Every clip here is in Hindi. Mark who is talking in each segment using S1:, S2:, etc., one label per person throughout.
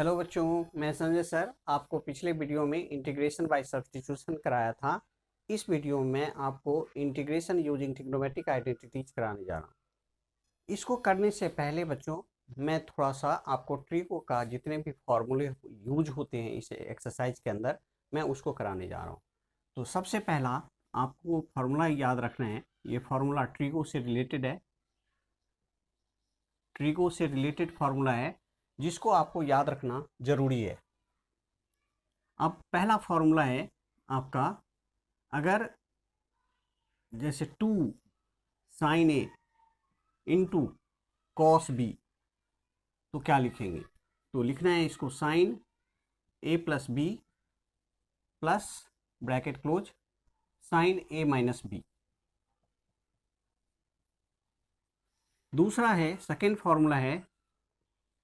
S1: हेलो बच्चों, मैं संजय सर आपको पिछले वीडियो में इंटीग्रेशन बाय सब्स्टिट्यूशन कराया था। इस वीडियो में आपको इंटीग्रेशन यूजिंग ट्रिग्नोमेट्रिक आइडेंटिटीज कराने जा रहा हूँ। इसको करने से पहले बच्चों मैं थोड़ा सा आपको ट्रिको का जितने भी फॉर्मूले यूज होते हैं इस एक्सरसाइज के अंदर मैं उसको कराने जा रहा हूँ। तो सबसे पहला आपको फार्मूला याद रखना है। ये फार्मूला ट्रिको से रिलेटेड है, ट्रिको से रिलेटेड फार्मूला है जिसको आपको याद रखना जरूरी है। अब पहला फॉर्मूला है आपका, अगर जैसे 2 sin A into cos B तो क्या लिखेंगे? तो लिखना है इसको sin A plus B plus bracket close sin A minus B. दूसरा है, सेकेंड फॉर्मूला है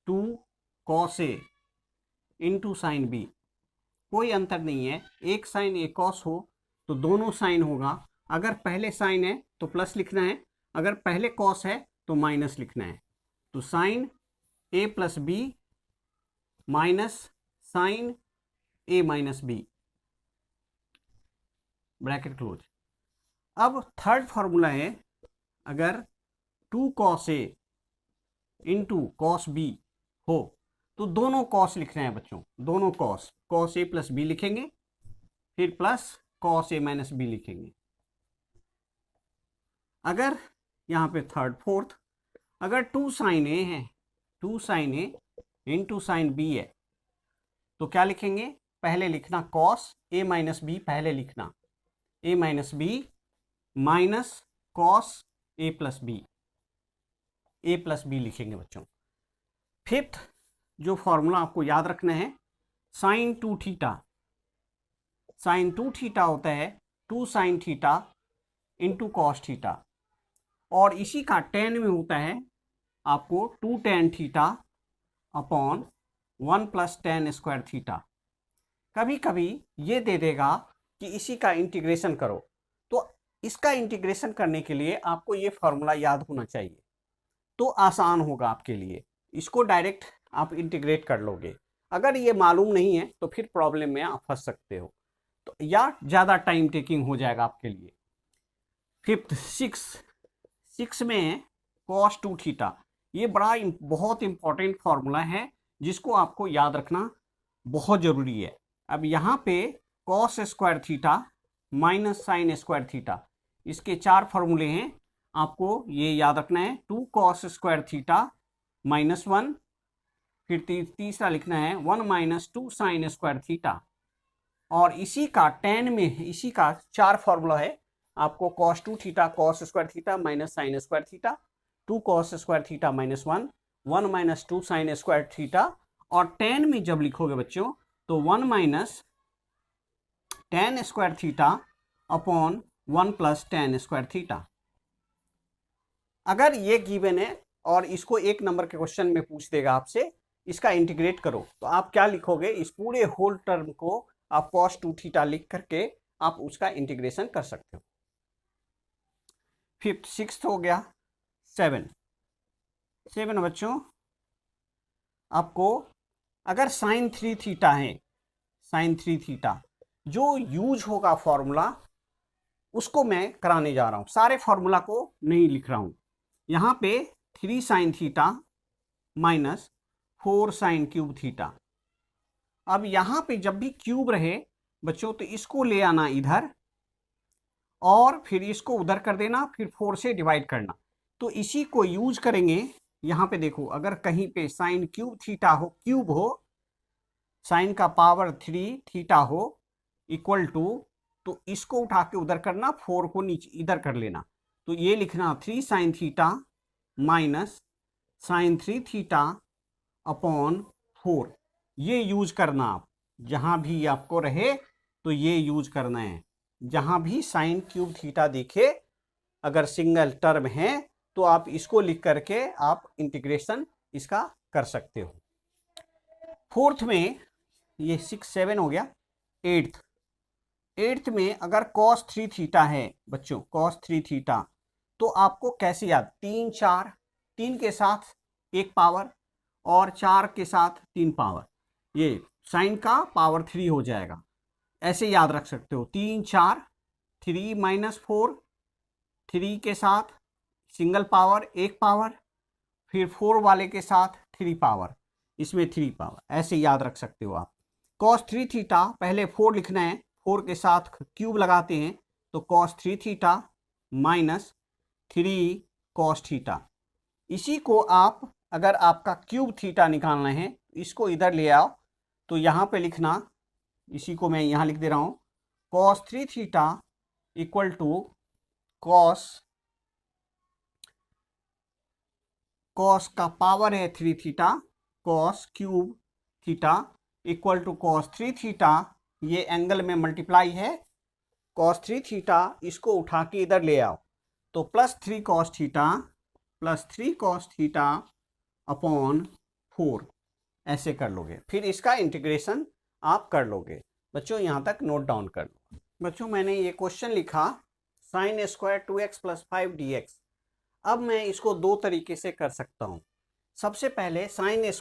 S1: 2 cos A into sine B. कोई अंतर नहीं है, एक साइन एक कॉस हो तो दोनों साइन होगा। अगर पहले साइन है तो प्लस लिखना है, अगर पहले कॉस है तो माइनस लिखना है। तो sign A plus B minus sign A minus B, bracket close. अब थर्ड फॉर्मूला है, अगर 2 cos ए इंटू कॉस बी हो तो दोनों कॉस लिखना है बच्चों, दोनों कॉस ए प्लस बी लिखेंगे, फिर plus cos A minus B लिखेंगे। अगर यहाँ पे थर्ड फोर्थ, अगर 2 sin ए है, 2 sin ए इंटू साइन बी है तो क्या लिखेंगे? पहले लिखना कॉस ए माइनस बी, पहले लिखना ए minus B minus cos A plus B, A plus B लिखेंगे बच्चों। फिफ्थ जो फॉर्मूला आपको याद रखना है, साइन 2 थीटा, साइन 2 थीटा होता है 2 sin theta into cos theta, और इसी का tan में होता है आपको 2 tan theta upon 1 plus tan square theta. कभी कभी ये दे देगा कि इसी का इंटीग्रेशन करो, तो इसका इंटीग्रेशन करने के लिए आपको ये फॉर्मूला याद होना चाहिए, तो आसान होगा आपके लिए। इसको डायरेक्ट आप इंटीग्रेट कर लोगे। अगर ये मालूम नहीं है तो फिर प्रॉब्लम में आप फंस सकते हो, तो या ज़्यादा टाइम टेकिंग हो जाएगा आपके लिए। फिफ्थ, सिक्स में cos 2 थीटा, ये बहुत इंपॉर्टेंट फॉर्मूला है जिसको आपको याद रखना बहुत ज़रूरी है। अब यहाँ पे cos square theta minus sine square theta, इसके 4 फॉर्मूले हैं, आपको ये याद रखना है। 2 cos स्क्वायर थीटा माइनस 1, फिर तीसरा लिखना है 1 माइनस 2 साइन स्क्वायर थीटा, और इसी का tan में इसी का 4 फॉर्मूला है आपको, cos 2 theta cos square theta minus sine square theta, 2 cos square theta minus 1, 1 minus 2 sine square theta, और tan में जब लिखोगे बच्चों तो 1 minus tan square theta upon 1 plus tan square theta. अगर ये गिवन है और इसको 1 नंबर के क्वेश्चन में पूछ देगा आपसे, इसका इंटीग्रेट करो, तो आप क्या लिखोगे? इस पूरे होल टर्म को आप cos 2 थीटा लिख करके आप उसका इंटीग्रेशन कर सकते हो। फिफ्थ, सिक्स्थ हो गया। सेवन बच्चों, आपको अगर साइन 3 थीटा है, साइन 3 थीटा जो यूज होगा फॉर्मूला उसको मैं कराने जा रहा हूं। सारे फॉर्मूला को नहीं लिख रहा हूं। यहां पे 3 sin theta minus 4 sin cube theta. अब यहां पे जब भी क्यूब रहे बच्चों तो इसको ले आना इधर और फिर इसको उधर कर देना, फिर 4 से डिवाइड करना, तो इसी को यूज करेंगे। यहां पे देखो, अगर कहीं पे साइन क्यूब थीटा हो, क्यूब हो, साइन का पावर 3 थीटा हो इक्वल टू, तो इसको उठा के उधर करना, 4 को नीचे इधर कर लेना, तो ये लिखना 3 sin theta minus sine 3 theta upon 4। ये यूज करना, आप जहां भी आपको रहे तो ये यूज करना है। जहां भी साइन क्यूब थीटा दिखे, अगर सिंगल टर्म है तो आप इसको लिख करके आप इंटीग्रेशन इसका कर सकते हो। फोर्थ में ये 6 7 हो गया। एट्थ में अगर cos 3 थीटा है बच्चों, cos 3 थीटा, तो आपको कैसे याद? 3 4, 3 के साथ 1 पावर और 4 के साथ 3 पावर, ये साइन का पावर 3 हो जाएगा, ऐसे याद रख सकते हो। 3 4 3 माइनस 4, 3 के साथ सिंगल पावर 1 पावर, फिर 4 वाले के साथ 3 पावर, इसमें 3 पावर, ऐसे याद रख सकते हो आप। cos 3 थीटा पहले 4 लिखना है, 4 के साथ क्यूब लगाते हैं तो cos 3 theta minus 3 cos theta. इसी को आप अगर आपका क्यूब थीटा निकालना है इसको इधर ले आओ, तो यहाँ पे लिखना, इसी को मैं यहाँ लिख दे रहा हूँ, cos 3 theta equal to cos का पावर है 3 theta, cos cube theta equal to cos 3 theta, ये एंगल में मल्टीप्लाई है, cos 3 थीटा, इसको उठा के इधर ले आओ तो प्लस 3 cos थीटा अपॉन 4, ऐसे कर लोगे। फिर इसका इंटीग्रेशन आप कर लोगे। बच्चों यहाँ तक नोट डाउन कर लो। बच्चों मैंने ये क्वेश्चन लिखा sin स्क्वायर 2x + 5 dx। अब मैं इसको दो तरीके से कर सकता हूँ। सबसे पहले sin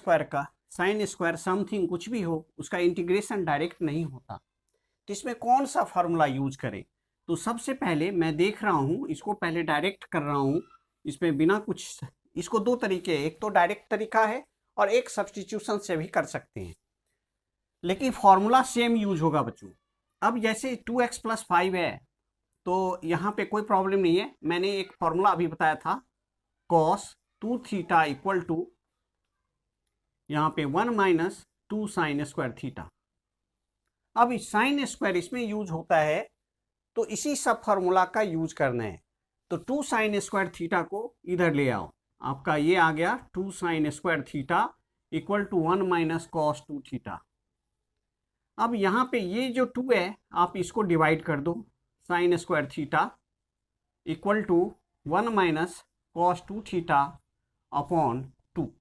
S1: स्क्वायर समथिंग कुछ भी हो उसका इंटीग्रेशन डायरेक्ट नहीं होता, तो इसमें कौन सा फार्मूला यूज करें। तो सबसे पहले मैं देख रहा हूँ, इसको पहले डायरेक्ट कर रहा हूँ, इसमें बिना कुछ, इसको दो तरीके, एक तो डायरेक्ट तरीका है और एक सब्स्टिट्यूशन से भी कर सकते हैं, लेकिन फॉर्मूला सेम यूज होगा बच्चों। अब जैसे 2x + 5 है तो यहाँ पे कोई प्रॉब्लम नहीं है, मैंने एक फॉर्मूला अभी बताया था, cos 2 थीटा इक्वल टू यहाँ पे 1 माइनस 2 sin स्क्वायर थीटा। अब sin स्क्वायर इसमें यूज होता है तो इसी सब फॉर्मूला का यूज करना है, तो 2 sin स्क्वायर थीटा को इधर ले आओ, आपका ये आ गया 2 sin square theta equal to 1 minus cos 2 theta. अब यहाँ पे ये जो 2 है आप इसको डिवाइड कर दो, sin square theta equal to 1 minus cos 2 theta upon 2।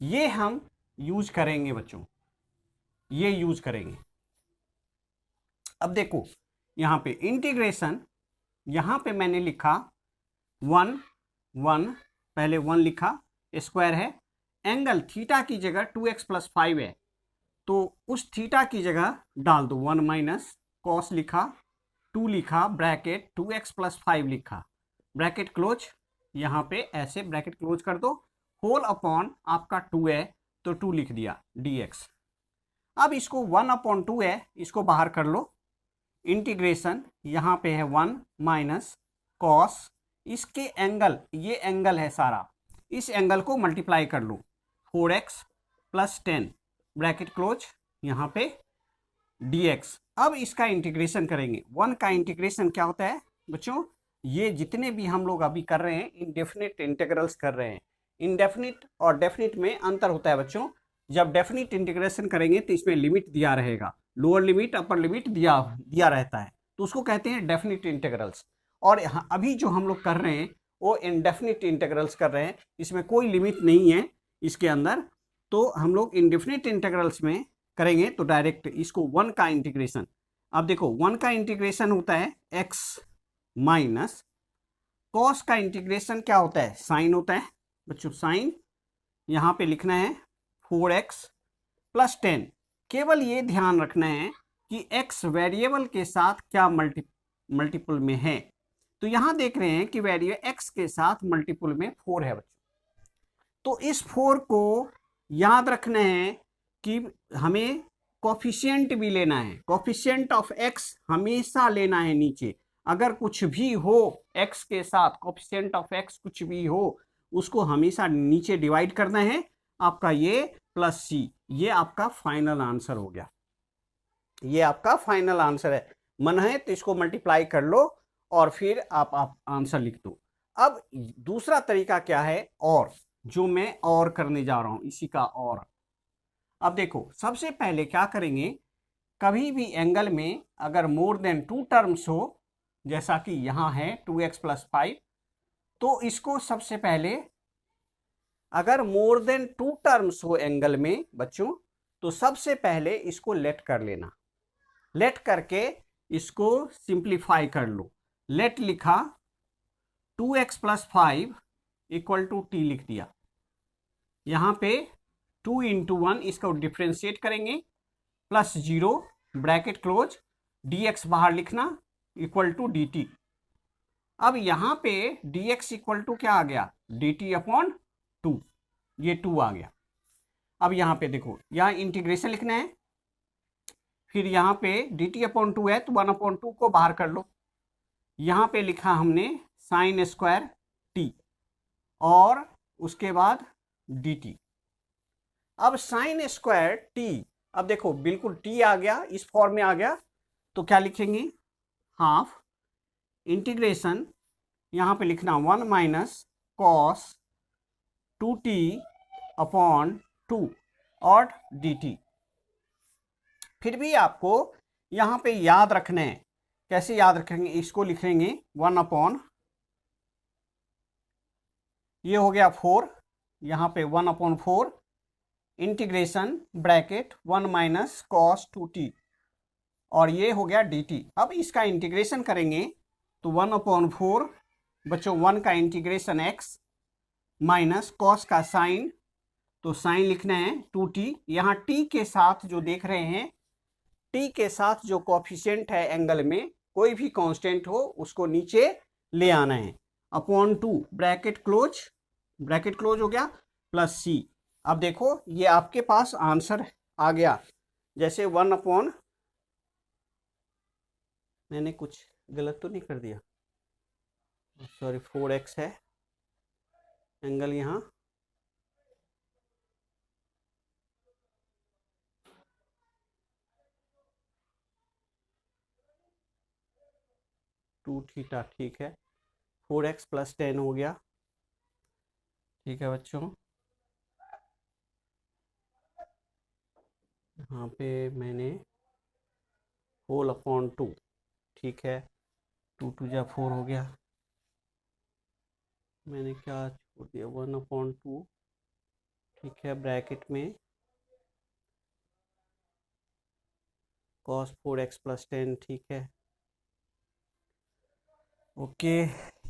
S1: ये हम यूज करेंगे बच्चों, ये यूज करेंगे। अब देखो यहाँ पे इंटीग्रेशन, यहाँ पे मैंने लिखा 1 1, पहले 1 लिखा, स्क्वायर है, एंगल थीटा की जगह 2x + 5 है तो उस थीटा की जगह डाल दो 1 माइनस cos लिखा, 2 लिखा, ब्रैकेट 2x + 5 लिखा, ब्रैकेट क्लोज, यहाँ पे ऐसे ब्रैकेट क्लोज कर दो, होल अपॉन आपका 2 है तो 2 लिख दिया dx। अब इसको 1/2 है, इसको बाहर कर लो, इंटीग्रेशन यहाँ पे है 1 माइनस cos, इसके एंगल, ये एंगल है सारा, इस एंगल को मल्टीप्लाई कर लो, 4x + 10 ब्रैकेट क्लोज, यहाँ पे dx। अब इसका इंटीग्रेशन करेंगे। 1 का इंटीग्रेशन क्या होता है बच्चों, ये जितने भी हम लोग अभी कर रहे हैं इनडेफिनिट इंटीग्रल्स कर रहे हैं। इनडेफिनिट और डेफिनिट में अंतर होता है बच्चों, जब डेफिनिट इंटीग्रेशन करेंगे तो इसमें लिमिट दिया रहेगा, लोअर लिमिट अपर लिमिट दिया रहता है, तो उसको कहते हैं डेफिनिट इंटीग्रल्स। और अभी जो हम लोग कर रहे हैं वो इनडेफिनिट इंटीग्रल्स कर रहे हैं, इसमें कोई लिमिट नहीं है इसके अंदर, तो हम लोग इनडेफिनिट इंटीग्रल्स में करेंगे तो डायरेक्ट इसको 1 का इंटीग्रेशन। अब देखो 1 का इंटीग्रेशन होता है x माइनस cos का इंटीग्रेशन क्या होता है, साइन होता है बच्चों, साइन यहाँ पे लिखना है 4x + 10। केवल ये ध्यान रखना है कि x वेरिएबल के साथ क्या मल्टीपल में है, तो यहाँ देख रहे हैं कि वेरिएबल x के साथ मल्टीपल में 4 है बच्चों, तो इस 4 को याद रखना है कि हमें कोफिशिएंट भी लेना है, कोफिशिएंट ऑफ x हमेशा लेना है नीचे, अगर कुछ भी हो x के साथ, कोफिशिएंट ऑफ x कुछ भी हो उसको हमेशा नीचे डिवाइड करना है, आपका ये +c, ये आपका फाइनल आंसर हो गया, ये आपका फाइनल आंसर है। मन है तो इसको मल्टीप्लाई कर लो और फिर आप आंसर लिख दो। अब दूसरा तरीका क्या है, और जो मैं और करने जा रहा हूं इसी का और। अब देखो सबसे पहले क्या करेंगे, कभी भी एंगल में अगर मोर देन 2 टर्म्स हो, जैसा कि यहाँ है 2x + 5, तो इसको सबसे पहले अगर मोर देन 2 टर्म्स हो एंगल में बच्चों, तो सबसे पहले इसको लेट कर लेना, लेट करके इसको सिंप्लीफाई कर लो। लेट लिखा 2x + 5 = t लिख दिया, यहाँ पे 2 इंटू 1 इसको डिफ्रेंशिएट करेंगे प्लस 0 ब्रैकेट क्लोज dx बाहर लिखना इक्वल टू dt। अब यहाँ पे dx इक्वल टू क्या आ गया, dt अपॉन 2, ये 2 आ गया। अब यहाँ पे देखो, यहाँ इंटीग्रेशन लिखना है, फिर यहाँ पे dt अपॉन 2 है तो 1 अपॉन 2 को बाहर कर लो। यहाँ पे लिखा हमने साइन स्क्वायर t और उसके बाद dt। अब साइन स्क्वायर t, अब देखो बिल्कुल t आ गया, इस फॉर्म में आ गया, तो क्या लिखेंगे, हाफ इंटीग्रेशन, यहाँ पे लिखना 1 माइनस कॉस 2t अपॉन 2 और dt। फिर भी आपको यहाँ पे याद रखना है, कैसे याद रखेंगे, इसको लिखेंगे 1 अपॉन, ये हो गया 4, यहाँ पे 1 upon 4 integration bracket 1 minus cos 2t और ये हो गया dt। अब इसका इंटीग्रेशन करेंगे तो 1 अपॉन 4 बच्चों 1 का इंटीग्रेशन x माइनस कॉस का साइन, तो साइन लिखना है 2t, यहाँ t के साथ जो देख रहे हैं, t के साथ जो कोफिशिएंट है एंगल में, कोई भी कांस्टेंट हो उसको नीचे ले आना है, अपॉन 2 ब्रैकेट क्लोज हो गया प्लस c। अब देखो ये आपके पास आंसर आ गया, जैसे 1 अपॉन, मैंने कुछ गलत तो नहीं कर दिया, सॉरी 4x है एंगल यहाँ, टू थीटा, ठीक है, 4x प्लस 10 हो गया, ठीक है बच्चों। यहाँ पे मैंने होल अपॉन 2, ठीक है, 2 2 जा 4 हो गया, मैंने क्या छोड़ दिया, 1 अपॉन 2, ठीक है, ब्रैकेट में cos 4x प्लस 10, ठीक है, ओके,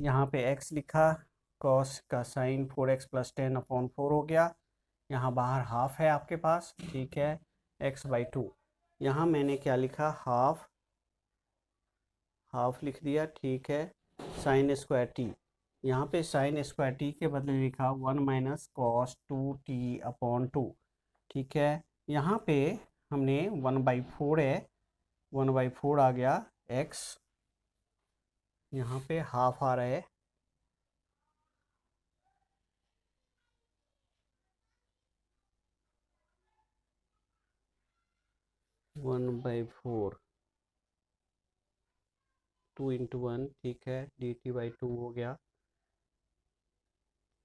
S1: यहाँ पे x लिखा, cos का साइन 4x प्लस 10 अपॉन 4 हो गया, यहाँ बाहर हाफ है आपके पास, ठीक है, x बाई 2, यहाँ मैंने क्या लिखा, हाफ लिख दिया, ठीक है, साइन स्क्वायर t, यहाँ पे साइन स्क्वायर t के बदले लिखा 1 माइनस कॉस 2t अपॉन 2, ठीक है, यहाँ पे हमने 1/4 है, 1/4 आ गया x, यहाँ पे हाफ आ रहा है, वन बाई 4 2 इंटू 1, ठीक है, dt/2 हो गया,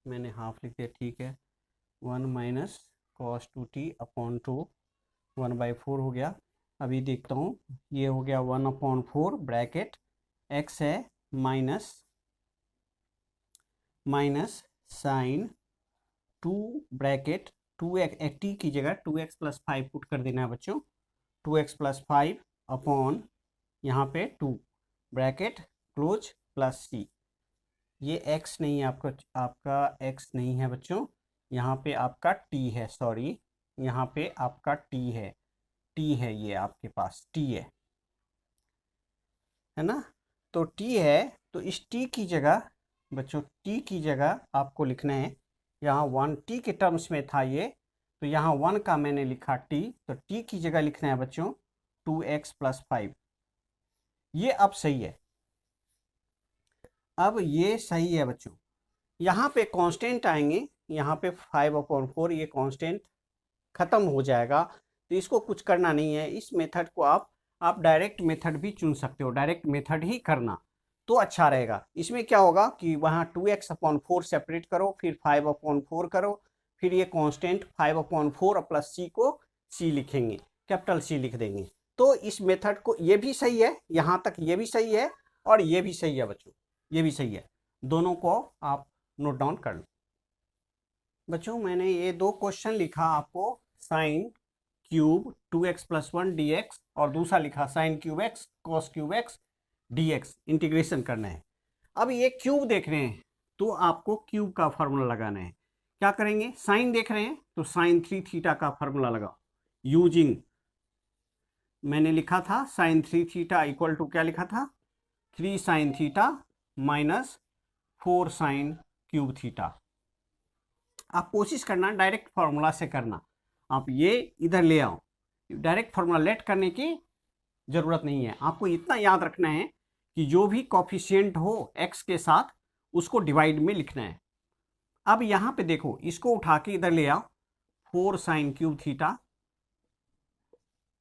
S1: मैंने हाफ लिख दिया, ठीक है, 1 माइनस कॉस 2t अपॉन 2, 1/4 हो गया। अभी देखता हूँ, ये हो गया 1 अपॉन 4 ब्रैकेट x है minus sine 2 bracket 2x, t की जगह 2x प्लस 5 पुट कर देना है बच्चों, 2x प्लस 5 अपॉन यहाँ पे 2 ब्रैकेट क्लोज प्लस c, ये x नहीं है आपका x नहीं है बच्चों, यहाँ पे आपका t है, सॉरी यहाँ पे आपका t है, ये आपके पास t है ना, तो t है, तो इस t की जगह बच्चों, t की जगह आपको लिखना है, यहाँ 1 t के टर्म्स में था ये, तो यहाँ 1 का मैंने लिखा t, तो t की जगह लिखना है बच्चों 2x प्लस 5, ये अब सही है, अब ये सही है बच्चों। यहाँ पे कांस्टेंट आएंगे, यहाँ पे 5/4 ये कांस्टेंट खत्म हो जाएगा, तो इसको कुछ करना नहीं है, इस मेथड को आप डायरेक्ट मेथड भी चुन सकते हो, डायरेक्ट मेथड ही करना तो अच्छा रहेगा। इसमें क्या होगा कि वहाँ 2x/4 सेपरेट करो, फिर 5/4 करो, फिर ये कांस्टेंट 5/4 प्लस c को c लिखेंगे, कैपिटल C लिख देंगे, तो इस मेथड को, ये भी सही है, यहाँ तक ये भी सही है और ये भी सही है बच्चों, ये भी सही है, दोनों को आप नोट डाउन कर लो बच्चों। मैंने ये 2 क्वेश्चन लिखा आपको, sine cube 2x plus 1 dx और दूसरा लिखा sine cube x cos cube x dx, integration करना है। अब ये क्यूब देख रहे हैं तो आपको क्यूब का फॉर्मूला लगाना है, क्या करेंगे, साइन देख रहे हैं तो साइन 3 थीटा का फॉर्मूला लगाओ यूजिंग, मैंने लिखा था साइन 3 थीटा इक्वल टू क्या लिखा था, 3 sine theta minus 4 sine cube theta. आप कोशिश करना डायरेक्ट फॉर्मूला से करना, आप ये इधर ले आओ, डायरेक्ट फॉर्मूला लेट करने की जरूरत नहीं है। आपको इतना याद रखना है कि जो भी कॉफिशिएंट हो x के साथ उसको डिवाइड में लिखना है। अब यहाँ पे देखो, इसको उठा के इधर ले आओ, 4 sine cube theta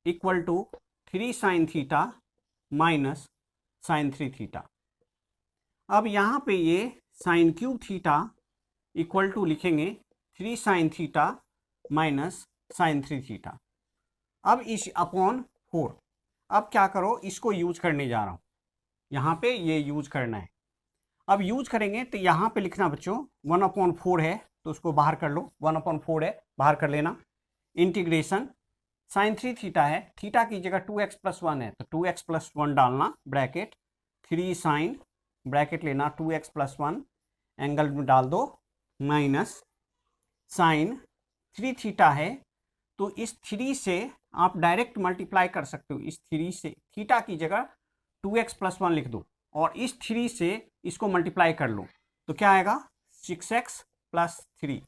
S1: equal to 3 sine theta minus sine 3 theta. अब यहाँ पे ये sine cube theta equal to लिखेंगे 3 sine theta minus sine 3 theta. अब इस अपॉन 4, अब क्या करो, इसको यूज करने जा रहा हूँ, यहाँ पे ये यूज करना है। अब यूज करेंगे तो यहाँ पे लिखना बच्चों 1/4 है, तो उसको बाहर कर लो, 1/4 है बाहर कर लेना। इंटीग्रेशन साइन 3 थीटा है, थीटा की जगह 2x + 1 है तो 2x + 1 डालना, ब्रैकेट 3 साइन ब्रैकेट लेना 2x + 1 एंगल में डाल दो, माइनस साइन 3 थीटा है तो इस 3 से आप डायरेक्ट मल्टीप्लाई कर सकते हो, इस 3 से थीटा की जगह 2x + 1 लिख दो और इस 3 से इसको मल्टीप्लाई कर लो तो क्या आएगा 6x + 3,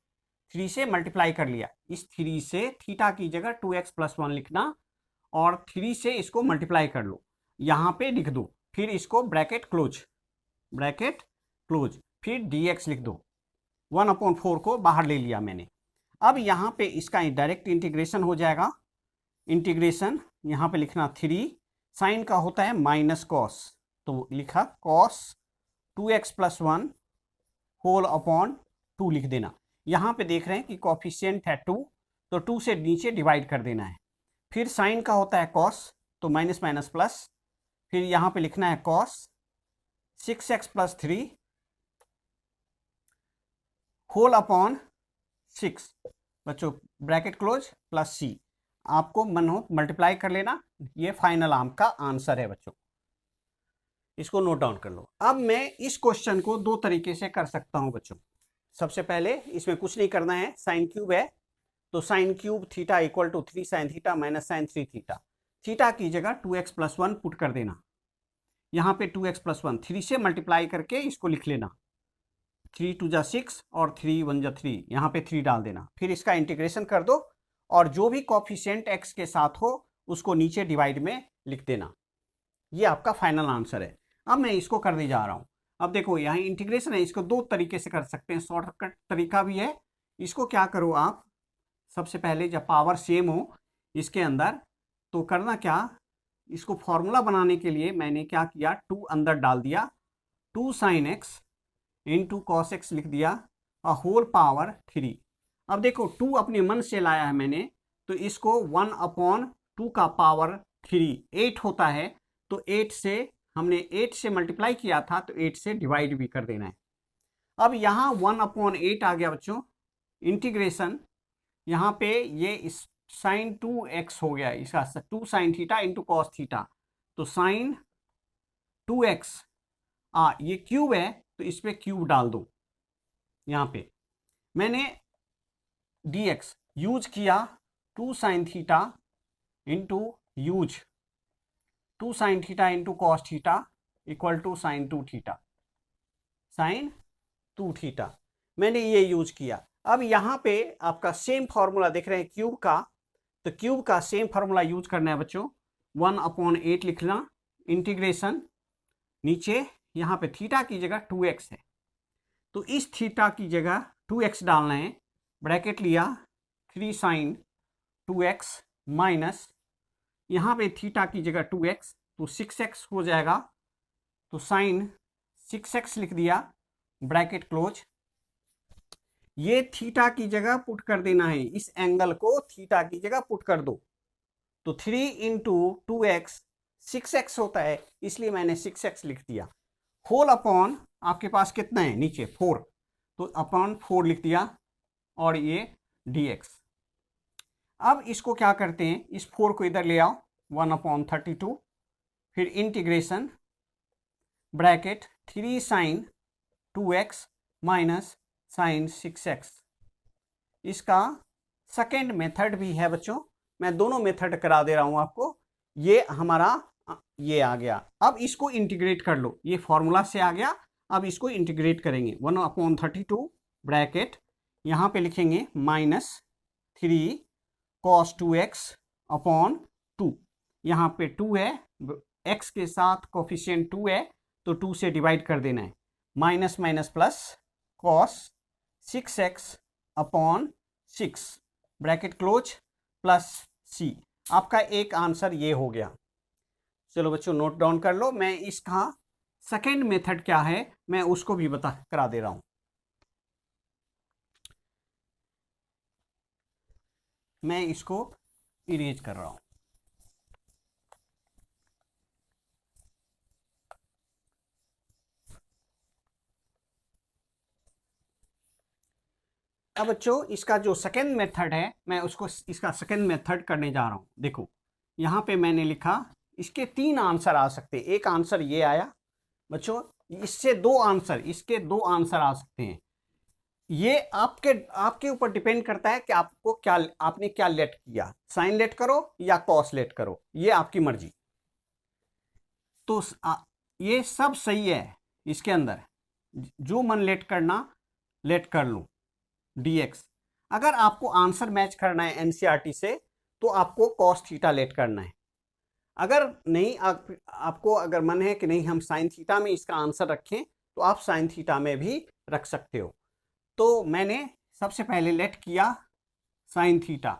S1: 3 से मल्टीप्लाई कर लिया, इस 3 से थीटा की जगह 2x + 1 लिखना और 3 से इसको मल्टीप्लाई कर लो, यहाँ पे लिख दो, फिर इसको ब्रैकेट क्लोज फिर dx लिख दो, 1/4 को बाहर ले लिया मैंने। अब यहाँ पे इसका डायरेक्ट इंटीग्रेशन हो जाएगा, इंटीग्रेशन यहाँ पे लिखना 3 साइन का होता है माइनस कॉस, तो लिखा कॉस 2x + 1 होल अपॉन 2 लिख देना। यहाँ पे देख रहे हैं कि कॉफिशिएंट है 2 तो 2 से नीचे डिवाइड कर देना है। फिर साइन का होता है कॉस तो माइनस माइनस प्लस, फिर यहाँ पे लिखना है कॉस 6x + 3 होल अपॉन 6, बच्चों ब्रैकेट क्लोज प्लस c, आपको मन हो मल्टीप्लाई कर लेना, ये फाइनल आपका आंसर है बच्चों, इसको नोट डाउन कर लो। अब मैं इस क्वेश्चन को 2 तरीके से कर सकता हूं बच्चों। सबसे पहले इसमें कुछ नहीं करना है, साइन क्यूब है तो sine cube theta equal to 3 sine theta minus sine 3 theta, theta की जगह 2x + 1 पुट कर देना, यहाँ पे 2x + 1 3 से मल्टीप्लाई करके इसको लिख लेना, 3 × 2 = 6 और 3 × 1 = 3, यहाँ पे 3 डाल देना, फिर इसका इंटीग्रेशन कर दो और जो भी कॉफिशिएंट x के साथ हो उसको नीचे डिवाइड में लिख देना, ये आपका फाइनल आंसर है। अब मैं इसको करने जा रहा हूँ। अब देखो यहाँ इंटीग्रेशन है, इसको 2 तरीके से कर सकते हैं, शॉर्टकट तरीका भी है। इसको क्या करो आप, सबसे पहले जब पावर सेम हो इसके अंदर तो करना क्या, इसको फॉर्मूला बनाने के लिए मैंने क्या किया, 2 अंदर डाल दिया, 2 sin x × cos x लिख दिया और होल पावर 3। अब देखो 2 अपने मन से लाया है मैंने तो इसको 1/2 का पावर 3 8 होता है तो 8 से हमने 8 से मल्टीप्लाई किया था तो 8 से डिवाइड भी कर देना है। अब यहाँ 1/8 आ गया बच्चों, इंटीग्रेशन यहाँ पे ये साइन 2x हो गया, इसका 2 साइन थीटा × cos थीटा, तो साइन 2x ये क्यूब है तो इस पे क्यूब डाल दो, यहाँ पे मैंने dx यूज किया 2 sine theta use 2 sine theta × cos theta equal to sine 2 theta, sine 2 theta मैंने ये यूज किया। अब यहाँ पे आपका सेम फार्मूला देख रहे हैं क्यूब का, तो क्यूब का सेम फार्मूला यूज करना है बच्चों, 1/8 लिखना, इंटीग्रेशन नीचे यहाँ पे थीटा की जगह 2x है तो इस थीटा की जगह 2x डालना है, ब्रैकेट लिया 3 साइन 2x माइनस यहाँ पे थीटा की जगह 2x तो 6x हो जाएगा, तो साइन 6x लिख दिया, ब्रैकेट क्लोज, ये थीटा की जगह पुट कर देना है, इस एंगल को थीटा की जगह पुट कर दो, तो 3 × 2x 6x होता है इसलिए मैंने 6x लिख दिया, होल अपॉन आपके पास कितना है नीचे 4 तो अपॉन 4 लिख दिया और ये dx। अब इसको क्या करते हैं, इस 4 को इधर ले आओ, 1/32 फिर integration bracket 3 sine 2x minus sine 6x इसका सेकेंड मेथड भी है बच्चों, मैं दोनों मेथड करा दे रहा हूं आपको। ये हमारा ये आ गया, अब इसको इंटीग्रेट कर लो, ये फॉर्मूला से आ गया, अब इसको इंटीग्रेट करेंगे। 1/32 ब्रैकेट यहाँ पे लिखेंगे -3 cos 2x अपॉन 2, यहाँ पे 2 है, x के साथ कोफिशिएंट 2 है तो 2 से डिवाइड कर देना है, minus minus plus cos 6x upon 6 bracket close plus c। आपका एक आंसर ये हो गया। चलो बच्चों नोट डाउन कर लो, मैं इसका सेकेंड मेथड क्या है मैं उसको भी बता करा दे रहा हूं। मैं इसको इरेज कर रहा हूं। अब बच्चों इसका जो सेकेंड मेथड है मैं उसको इसका सेकेंड मेथड करने जा रहा हूं। देखो यहाँ पे मैंने लिखा, इसके 3 आंसर आ सकते हैं। एक आंसर ये आया बच्चों, इससे 2 आंसर, इसके 2 आंसर आ सकते हैं। ये आपके ऊपर डिपेंड करता है कि आपको क्या, आपने क्या लेट किया, साइन लेट करो या कॉस लेट करो, ये आपकी मर्जी। तो ये सब सही है, इसके अंदर जो मन लेट करना लेट कर लो dx। अगर आपको आंसर मैच करना है एनसीईआरटी से तो आपको कॉस थीटा लेट करना है। अगर नहीं आपको अगर मन है कि नहीं हम साइन थीटा में इसका आंसर रखें तो आप साइन थीटा में भी रख सकते हो। तो मैंने सबसे पहले लेट किया sine theta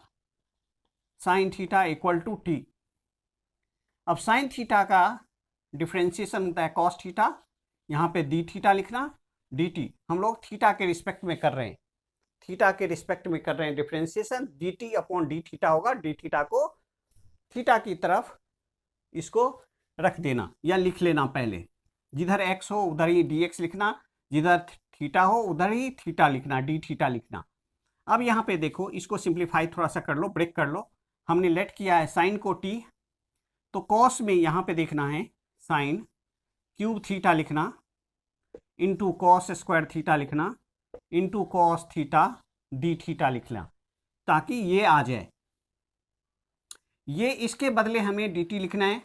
S1: equal to T. अब साइन थीटा का डिफ्रेंशिएशन होता है कॉस थीटा, यहाँ पे डी थीटा लिखना, डी टी हम लोग थीटा के रिस्पेक्ट में कर रहे हैं, थीटा के रिस्पेक्ट में कर रहे हैं differentiation, D T upon D theta होगा। डी थीटा को थीटा की तरफ इसको रख देना या लिख लेना, पहले जिधर x हो उधर ही dx लिखना, जिधर थीटा हो उधर ही थीटा लिखना, डी थीटा लिखना। अब यहाँ पे देखो इसको सिंप्लीफाई थोड़ा सा कर लो, ब्रेक कर लो। हमने लेट किया है साइन को t, तो कॉस में यहाँ पे देखना है साइन क्यूब थीटा लिखना, इंटू कॉस स्क्वायर थीटा लिखना, into cos theta D theta लिखना, ताकि ये आ जाए। ये इसके बदले हमें डी टी लिखना है।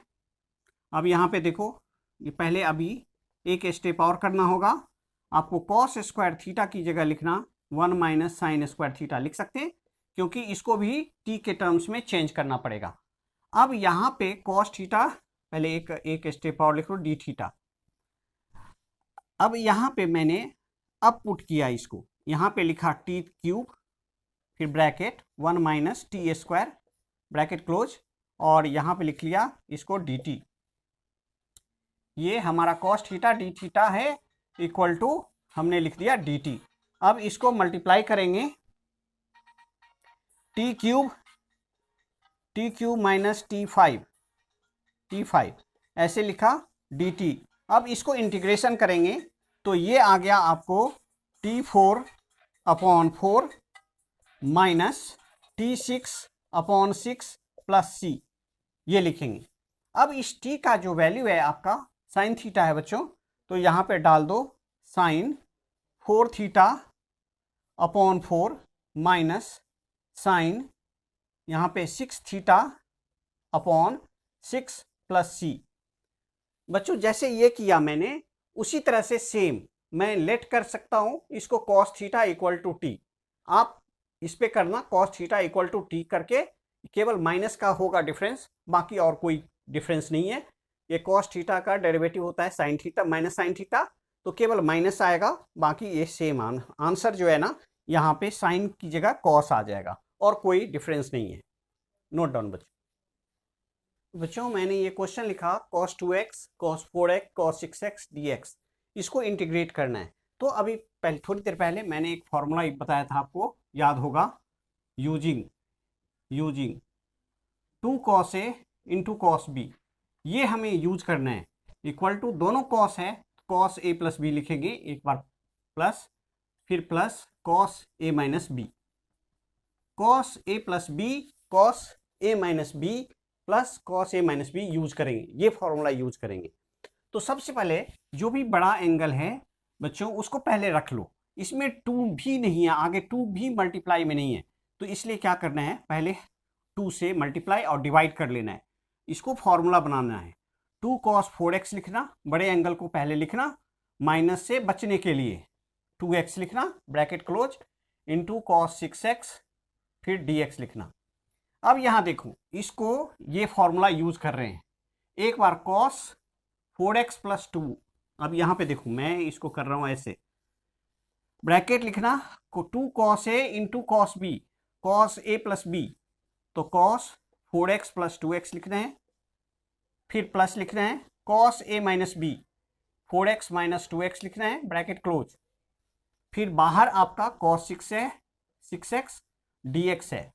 S1: अब यहाँ पे देखो ये पहले अभी एक स्टेप और करना होगा, आपको कॉस स्क्वायर थीटा की जगह लिखना 1 माइनस साइन स्क्वायर थीटा लिख सकते हैं, क्योंकि इसको भी टी के टर्म्स में चेंज करना पड़ेगा। अब यहाँ पे कॉस थीटा पहले एक स्टेप और लिख लो, डी थीटा। अब यहाँ पे मैंने अब पुट किया इसको, यहाँ पे लिखा टी क्यूब, फिर bracket 1 minus T square bracket close, और यहाँ पे लिख लिया इसको डी टी। ये हमारा कॉस थीटा डी थीटा है इक्वल टू हमने लिख दिया डी टी। अब इसको मल्टीप्लाई करेंगे, T cube minus T five ऐसे लिखा डी टी। अब इसको इंटीग्रेशन करेंगे तो ये आ गया आपको T4 upon 4 minus T6 upon 6 plus C, ये लिखेंगे। अब इस T का जो वैल्यू है आपका साइन थीटा है बच्चों, तो यहाँ पे डाल दो sine 4 theta upon 4 minus sine यहाँ पे 6 थीटा अपॉन 6 प्लस C। बच्चों जैसे ये किया मैंने, उसी तरह से सेम मैं लेट कर सकता हूं इसको cos theta equal to T. आप इस पे करना cos theta equal to T करके, केवल माइनस का होगा डिफरेंस, बाकी और कोई डिफरेंस नहीं है। ये कॉस थीटा का डेरिवेटिव होता है sign theta minus sine theta, तो केवल माइनस आएगा, बाकी ये सेम आंसर जो है ना, यहाँ पे साइन की जगह कॉस आ जाएगा और कोई डिफरेंस नहीं है। नोट डाउन बच्चों मैंने ये क्वेश्चन लिखा cos 2x cos 4x cos 6x dx, इसको इंटीग्रेट करना है। तो अभी पहले थोड़ी देर पहले मैंने एक फॉर्मूला बताया था, आपको याद होगा, using 2 cos a into cos b, ये हमें यूज करना है। इक्वल टू दोनों cos है, cos a प्लस बी लिखेंगे, एक बार प्लस फिर plus cos a minus B, cos a plus B cos a minus B plus cos a minus B use करेंगे, ये फॉर्मूला यूज करेंगे। तो सबसे पहले जो भी बड़ा एंगल है बच्चों उसको पहले रख लो, इसमें 2 भी नहीं है, आगे 2 भी मल्टीप्लाई में नहीं है, तो इसलिए क्या करना है, पहले 2 से मल्टीप्लाई और डिवाइड कर लेना है। इसको फॉर्मूला बनाना है, 2 cos 4x लिखना, बड़े एंगल को पहले लिखना, माइनस से बचने के लिए 2x लिखना bracket close into cos 6x फिर dx लिखना। अब यहाँ देखो, इसको ये फॉर्मूला यूज कर रहे हैं, एक बार cos 4x प्लस 2, अब यहाँ पे देखो मैं इसको कर रहा हूँ ऐसे, ब्रैकेट लिखना को 2 cos a into cos b, cos a plus b, तो cos 4x प्लस 2x लिखना है, फिर प्लस लिखना है cos a minus b, 4x minus 2x लिखना है ब्रैकेट क्लोज, फिर बाहर आपका cos 6 है 6x dx है।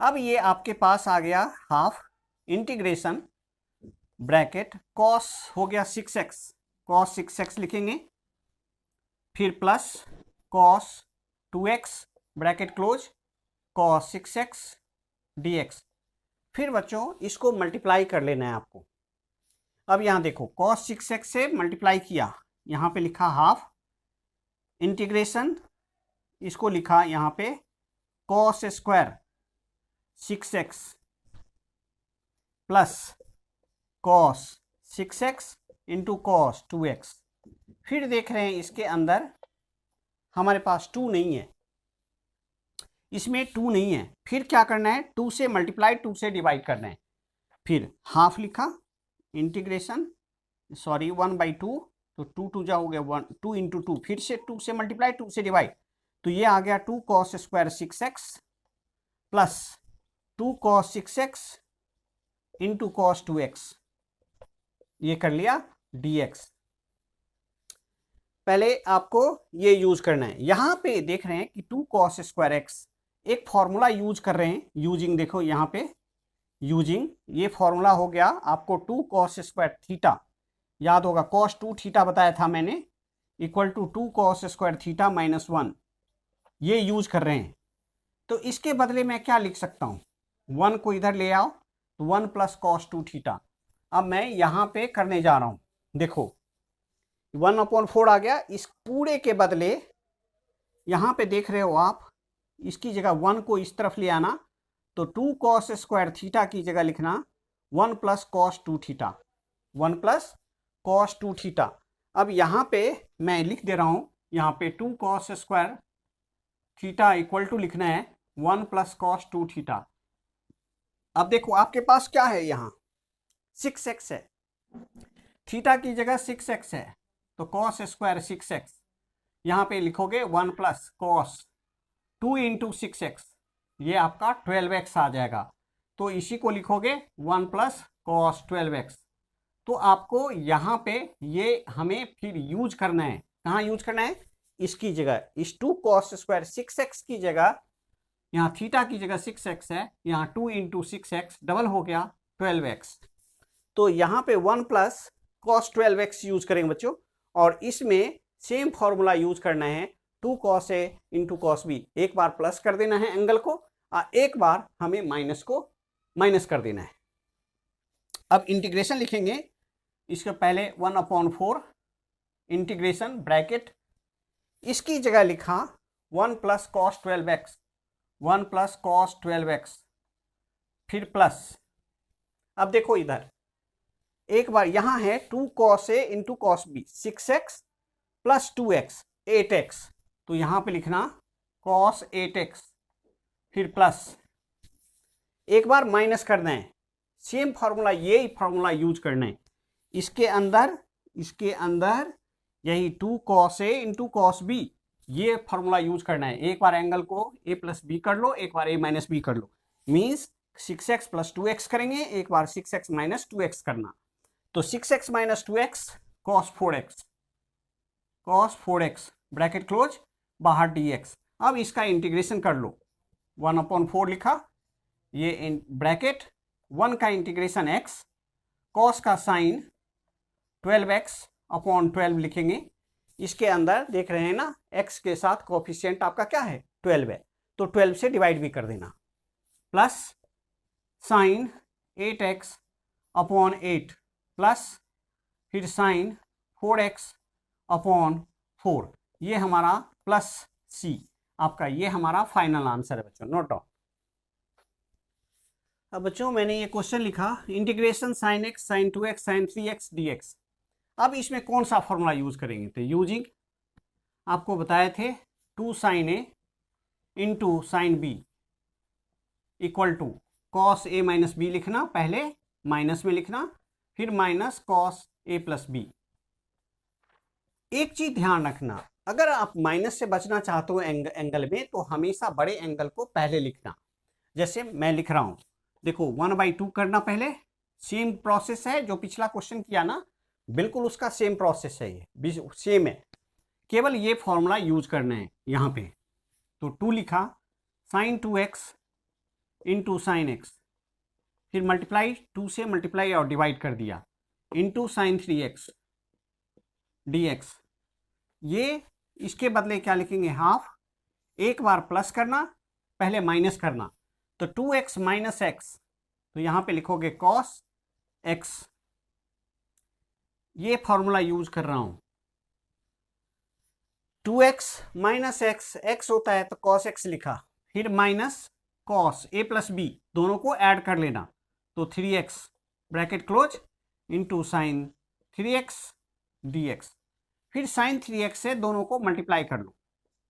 S1: अब ये आपके पास आ गया हाफ इंटीग्रेशन ब्रैकेट cos हो गया 6x, cos 6x लिखेंगे, फिर plus cos 2x bracket close cos 6x dx, फिर बच्चों इसको मल्टीप्लाई कर लेना है आपको। अब यहाँ देखो cos 6x से मल्टीप्लाई किया, यहाँ पे लिखा हाफ इंटीग्रेशन, इसको लिखा यहाँ पे cos square 6x plus cos 6x into cos 2x, फिर देख रहे हैं इसके अंदर हमारे पास 2 नहीं है, इसमें 2 नहीं है, फिर क्या करना है 2 से मल्टीप्लाई 2 से डिवाइड करना है, फिर हाफ लिखा इंटीग्रेशन 1/2, तो 2 2 जा हो गया 1, 2 इंटू 2, फिर से 2 से मल्टीप्लाई 2 से डिवाइड, तो ये आ गया 2 cos square 6x plus 2 cos 6x into cos 2x, ये कर लिया dx। पहले आपको ये यूज करना है, यहां पे देख रहे हैं कि 2 cos स्क्वायर x, एक फॉर्मूला यूज कर रहे हैं, यूजिंग देखो यहाँ पे यूजिंग, ये फॉर्मूला हो गया आपको 2 cos स्क्वायर थीटा, याद होगा cos 2 थीटा बताया था मैंने, equal to 2 cos square theta minus 1, ये यूज कर रहे हैं। तो इसके बदले मैं क्या लिख सकता हूँ, 1 को इधर ले आओ, तो 1 प्लस cos 2 थीटा। अब मैं यहाँ पे करने जा रहा हूँ, देखो 1/4 आ गया, इस पूरे के बदले यहाँ पे देख रहे हो आप, इसकी जगह 1 को इस तरफ ले आना, तो 2 cos स्क्वायर थीटा की जगह लिखना 1 plus cos 2 theta, 1 plus cos 2 theta. अब यहाँ पे मैं लिख दे रहा हूँ, यहाँ पे 2 cos square theta equal to लिखना है 1 प्लस cos 2 थीटा। अब देखो आपके पास क्या है, यहाँ 6x है, थीटा की जगह 6x है, तो cos स्क्वायर 6x, यहाँ पे लिखोगे 1 प्लस cos 2 इंटू 6x, ये आपका 12x आ जाएगा, तो इसी को लिखोगे 1 प्लस cos 12x। तो आपको यहाँ पे ये हमें फिर यूज करना है, कहाँ यूज करना है, इसकी जगह, इस 2 cos स्क्वायर 6x की जगह, यहाँ थीटा की जगह 6x है, यहाँ 2 इंटू 6x डबल हो गया 12x, तो यहाँ पे 1 प्लस cos 12x यूज करेंगे बच्चों, और इसमें सेम फॉर्मूला यूज करना है 2 cos a into cos b, एक बार प्लस कर देना है एंगल को और एक बार हमें माइनस को माइनस कर देना है। अब इंटीग्रेशन लिखेंगे, इसके पहले 1/4 इंटीग्रेशन ब्रैकेट, इसकी जगह लिखा 1 plus cos 12x, 1 plus cos 12x, फिर प्लस, अब देखो इधर एक बार यहाँ है 2 cos a into cos b, 6x plus 2x 8x, तो यहाँ पे लिखना cos 8x, फिर प्लस, एक बार माइनस करना है, सेम फार्मूला, यही फार्मूला यूज करना है, इसके अंदर यही 2 cos a into cos b, ये फार्मूला यूज करना है, एक बार एंगल को a प्लस बी कर लो, एक बार a माइनस बी कर लो, मीन्स 6x प्लस 2x करेंगे, एक बार 6x माइनस 2x करना, तो 6x minus 2x cos 4x bracket close, बाहर dx। अब इसका इंटीग्रेशन कर लो, 1/4 लिखा, ये ब्रैकेट 1 का इंटीग्रेशन x, cos का साइन 12x/12 लिखेंगे, इसके अंदर देख रहे हैं ना x के साथ कोफिशिएंट आपका क्या है 12 है, तो 12 से डिवाइड भी कर देना, प्लस साइन 8x/8 प्लस फिर साइन 4x/4, ये हमारा प्लस सी, आपका ये हमारा फाइनल आंसर है बच्चों, नोट डाउन। अब बच्चों मैंने ये क्वेश्चन लिखा, integration sine X sine 2x sine 3x dx। अब इसमें कौन सा फॉर्मूला यूज करेंगे, तो यूजिंग आपको बताए थे 2 sine A into sine B equal to cos A minus B लिखना, पहले माइनस में लिखना, फिर minus cos A plus B. एक चीज ध्यान रखना, अगर आप माइनस से बचना चाहते हो एंगल में, तो हमेशा बड़े एंगल को पहले लिखना। जैसे मैं लिख रहा हूं, देखो 1/2 करना पहले, सेम प्रोसेस है जो पिछला क्वेश्चन किया ना, बिल्कुल उसका सेम प्रोसेस है, ये सेम है, केवल ये फॉर्मूला यूज करना है यहाँ पे। तो 2 लिखा, sine 2x into sine X, फिर मल्टीप्लाई 2 से मल्टीप्लाई और डिवाइड कर दिया, इंटू साइन 3x dx। ये इसके बदले क्या लिखेंगे, हाफ, एक बार प्लस करना, पहले माइनस करना, तो 2x माइनस एक्स, तो यहां पे लिखोगे कॉस x। ये फॉर्मूला यूज कर रहा हूं, 2x माइनस एक्स, एक्स होता है तो कॉस x लिखा, फिर minus cos a plus b, दोनों को ऐड कर लेना, तो 3x bracket close into sine 3x dx। फिर साइन 3x से दोनों को मल्टीप्लाई कर लो,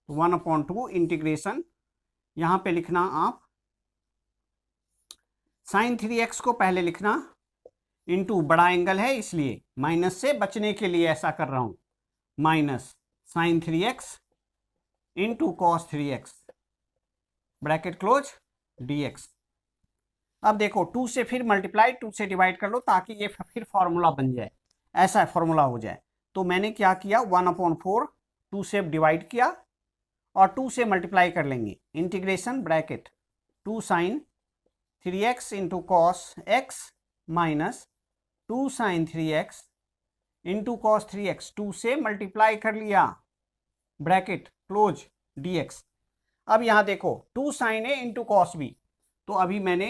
S1: तो 1/2 इंटीग्रेशन, यहां पे लिखना आप साइन 3x को पहले लिखना, इंटू बड़ा एंगल है इसलिए माइनस से बचने के लिए ऐसा कर रहा हूं, minus sine 3x into cos 3x bracket close dx। अब देखो 2 से फिर मल्टीप्लाई, 2 से डिवाइड कर लो ताकि ये फिर फॉर्मूला बन जाए, ऐसा फॉर्मूला हो जाए। तो मैंने क्या किया, 1/4 2 से डिवाइड किया और 2 से मल्टीप्लाई कर लेंगे, integration bracket 2 sine 3x into cos x minus 2 sine 3x into cos 3x, 2 से मल्टीप्लाई कर लिया, ब्रैकेट क्लोज dx। अब यहां देखो 2 sine A into cos B, तो अभी मैंने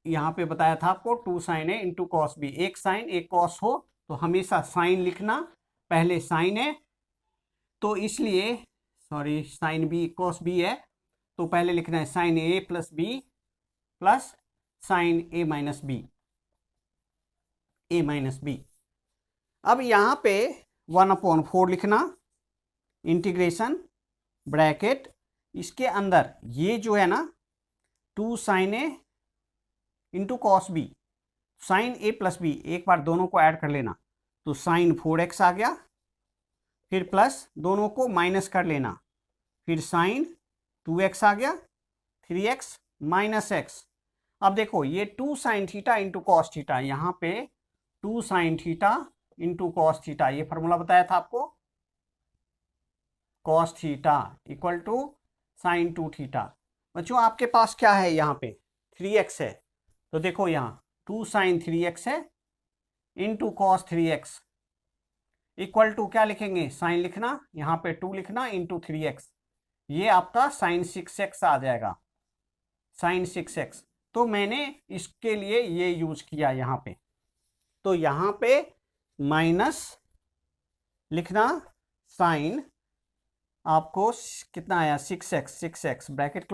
S1: यहां पे बताया था आपको 2 sine A into cos B, एक साइन एक कॉस हो तो हमेशा साइन लिखना, पहले साइन है तो इसलिए, sorry sine B cos B है तो पहले लिखना है sine A plus B plus sine A minus B, A minus B. अब यहां पे 1/4 लिखना, इंटीग्रेशन ब्रैकेट, इसके अंदर ये जो है ना 2 sine A into cos B, sign A plus B, एक बार दोनों को ऐड कर लेना, तो साइन 4x आ गया, फिर प्लस दोनों को माइनस कर लेना, फिर साइन 2x आ गया, 3x माइनस x। अब देखो ये 2 sine theta into cos theta, यहाँ पे 2 sine theta into cos theta, ये फॉर्मूला बताया था आपको, cos theta equal to sine 2 theta. बच्चों आपके पास क्या है, यहाँ पे 3x है, तो देखो यहाँ 2 साइन 3x है into cos 3x equal to क्या लिखेंगे, साइन लिखना, यहाँ पे 2 लिखना इंटू 3x, ये आपका साइन 6x आ जाएगा, साइन 6x। तो मैंने इसके लिए ये यूज किया यहाँ पे, तो यहाँ पे माइनस लिखना, साइन आपको कितना आया 6x ब्रैकेट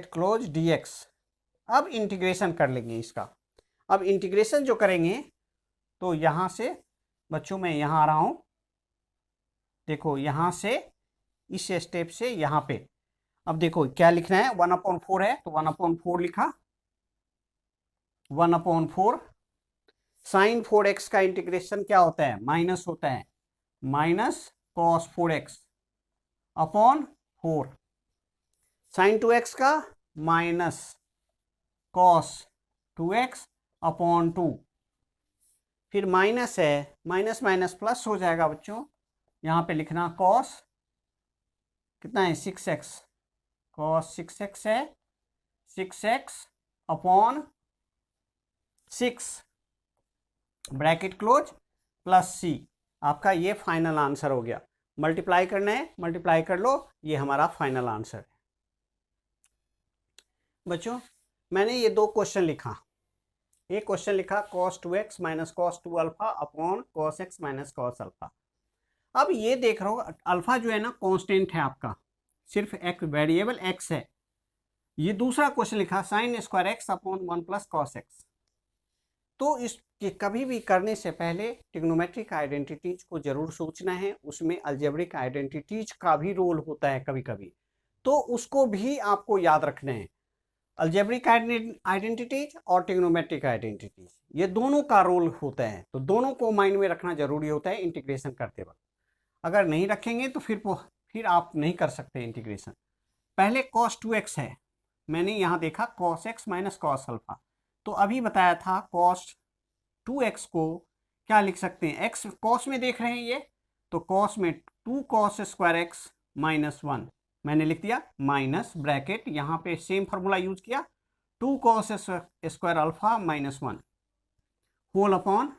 S1: क्लोज dx। अब इंटीग्रेशन कर लेंगे इसका। अब इंटीग्रेशन जो करेंगे तो यहां से बच्चों मैं यहां आ रहा हूं, देखो यहां से इस स्टेप से यहां पे, अब देखो क्या लिखना है, 1/4 है तो 1/4 लिखा, 1/4 साइन 4x का इंटीग्रेशन क्या होता है, माइनस होता है, minus cos 4x upon 4, sign 2x का माइनस कॉस 2x अपॉन 2, फिर माइनस है, माइनस माइनस प्लस हो जाएगा बच्चों, यहाँ पे लिखना कॉस कितना है 6x, कॉस 6x है, 6x upon 6 bracket close plus c, आपका ये फाइनल आंसर हो गया। मल्टीप्लाई करना है, मल्टीप्लाई कर लो, ये हमारा फाइनल आंसर है। बच्चों मैंने ये 2 क्वेश्चन लिखा, एक क्वेश्चन लिखा cos 2x minus cos 2 alpha upon cos x minus cos alpha. अब ये देख रहे हो अल्फा जो है ना कांस्टेंट है आपका, सिर्फ एक वेरिएबल एक्स है। ये दूसरा क्वेश्चन लिखा sine square x upon 1 plus cos x. तो इसके कभी भी करने से पहले ट्रिग्नोमेट्रिक आइडेंटिटीज को जरूर सोचना है, उसमें अलजेब्रिक आइडेंटिटीज का भी रोल होता है कभी कभी, तो उसको भी आपको याद रखना है। अलजेब्रिक आइडेंटिटीज और ट्रिग्नोमेट्रिक आइडेंटिटीज, ये दोनों का रोल होता है, तो दोनों को माइंड में रखना जरूरी होता है इंटीग्रेशन करते वक्त। अगर नहीं रखेंगे तो फिर आप नहीं कर सकते इंटीग्रेशन। पहले cos 2x है, मैंने यहाँ देखा cos x minus cos alpha, तो अभी बताया था cos 2x को क्या लिख सकते हैं, x cos में देख रहे हैं ये, तो cos में 2 cos स्क्वायर x माइनस 1 मैंने लिख दिया, माइनस ब्रैकेट यहाँ पे सेम फार्मूला यूज किया, 2 cos square alpha minus 1 whole upon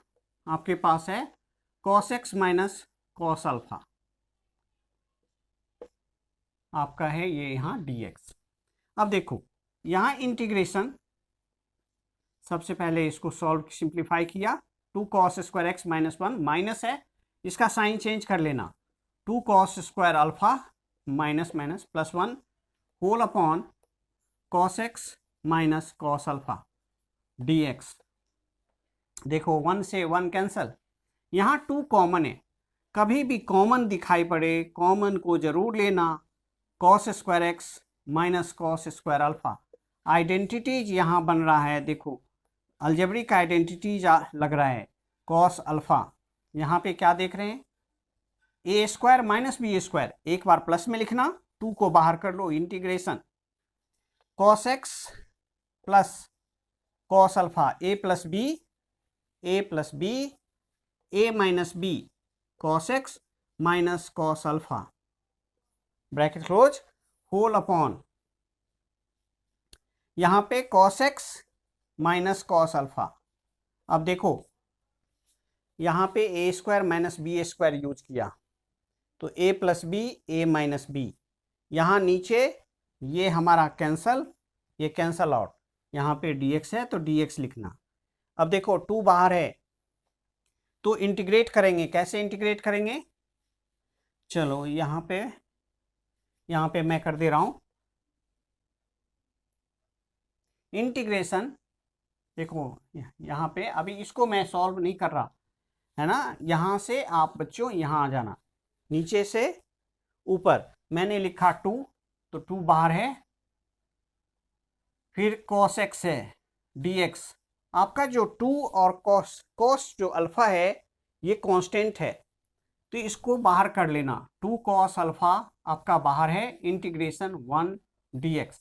S1: आपके पास है cos x minus cos alpha, आपका है ये यहाँ dx। अब देखो यहाँ इंटीग्रेशन, सबसे पहले इसको सॉल्व सिंप्लीफाई किया, 2 cos square X minus 1 minus है, इसका साइन चेंज कर लेना, 2 cos square alpha minus minus plus 1 whole upon cos x minus cos alpha dx। देखो 1 से 1 कैंसल, यहाँ 2 कॉमन है, कभी भी कॉमन दिखाई पड़े कॉमन को जरूर लेना, cos square X minus cos square alpha. Identities यहाँ बन रहा है, देखो अलजेब्रिक आइडेंटिटीज लग रहा है, cos अल्फा, यहाँ पे क्या देख रहे हैं, A square minus B square, एक बार प्लस में लिखना, 2 को बाहर कर लो, integration cos x plus cos alpha A plus B A minus B cos x minus cos alpha bracket close whole upon यहाँ पे cos x minus cos alpha. अब देखो यहाँ पे A square minus B square use किया, तो A plus B A minus B, यहाँ नीचे ये हमारा कैंसल, ये कैंसल आउट, यहाँ पे dx है तो dx लिखना। अब देखो 2 बाहर है तो इंटीग्रेट करेंगे, कैसे इंटीग्रेट करेंगे, चलो यहाँ पे मैं कर दे रहा हूँ इंटीग्रेशन। देखो यहाँ पे अभी इसको मैं सॉल्व नहीं कर रहा है ना, यहाँ से आप बच्चों यहाँ आ जाना, नीचे से ऊपर मैंने लिखा 2, तो 2 बाहर है, फिर cos x है dx, आपका जो 2 और cos जो अल्फा है ये कांस्टेंट है, तो इसको बाहर कर लेना, 2 cos अल्फा आपका बाहर है, इंटीग्रेशन 1 dx,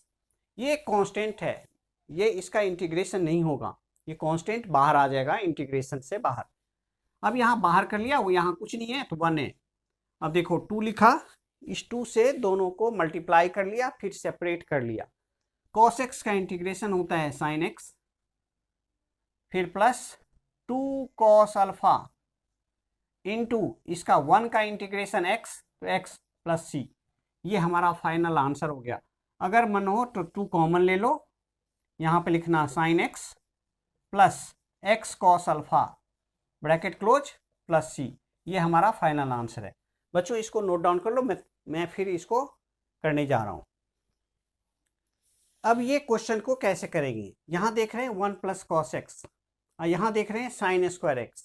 S1: ये कांस्टेंट है, ये इसका इंटीग्रेशन नहीं होगा, ये कांस्टेंट बाहर आ जाएगा इंटीग्रेशन से बाहर। अब यहाँ बाहर कर लिया, वो यहाँ कुछ नहीं है तो 1 है। अब देखो 2 लिखा, इस 2 से दोनों को मल्टीप्लाई कर लिया, फिर सेपरेट कर लिया, cos x का इंटीग्रेशन होता है sin x, फिर प्लस 2 cos अल्फा इंटू इसका 1 का इंटीग्रेशन x, तो x प्लस c, ये हमारा फाइनल आंसर हो गया। अगर मन हो तो 2 कॉमन ले लो, यहाँ पे लिखना sin x plus x cos alpha bracket close plus c, ये हमारा फाइनल आंसर है। बच्चों इसको नोट डाउन कर लो, मैं फिर इसको करने जा रहा हूँ। अब ये क्वेश्चन को कैसे करेंगे, यहाँ देख रहे हैं 1 प्लस कॉस एक्स, यहाँ देख रहे हैं साइन स्क्वायर एक्स,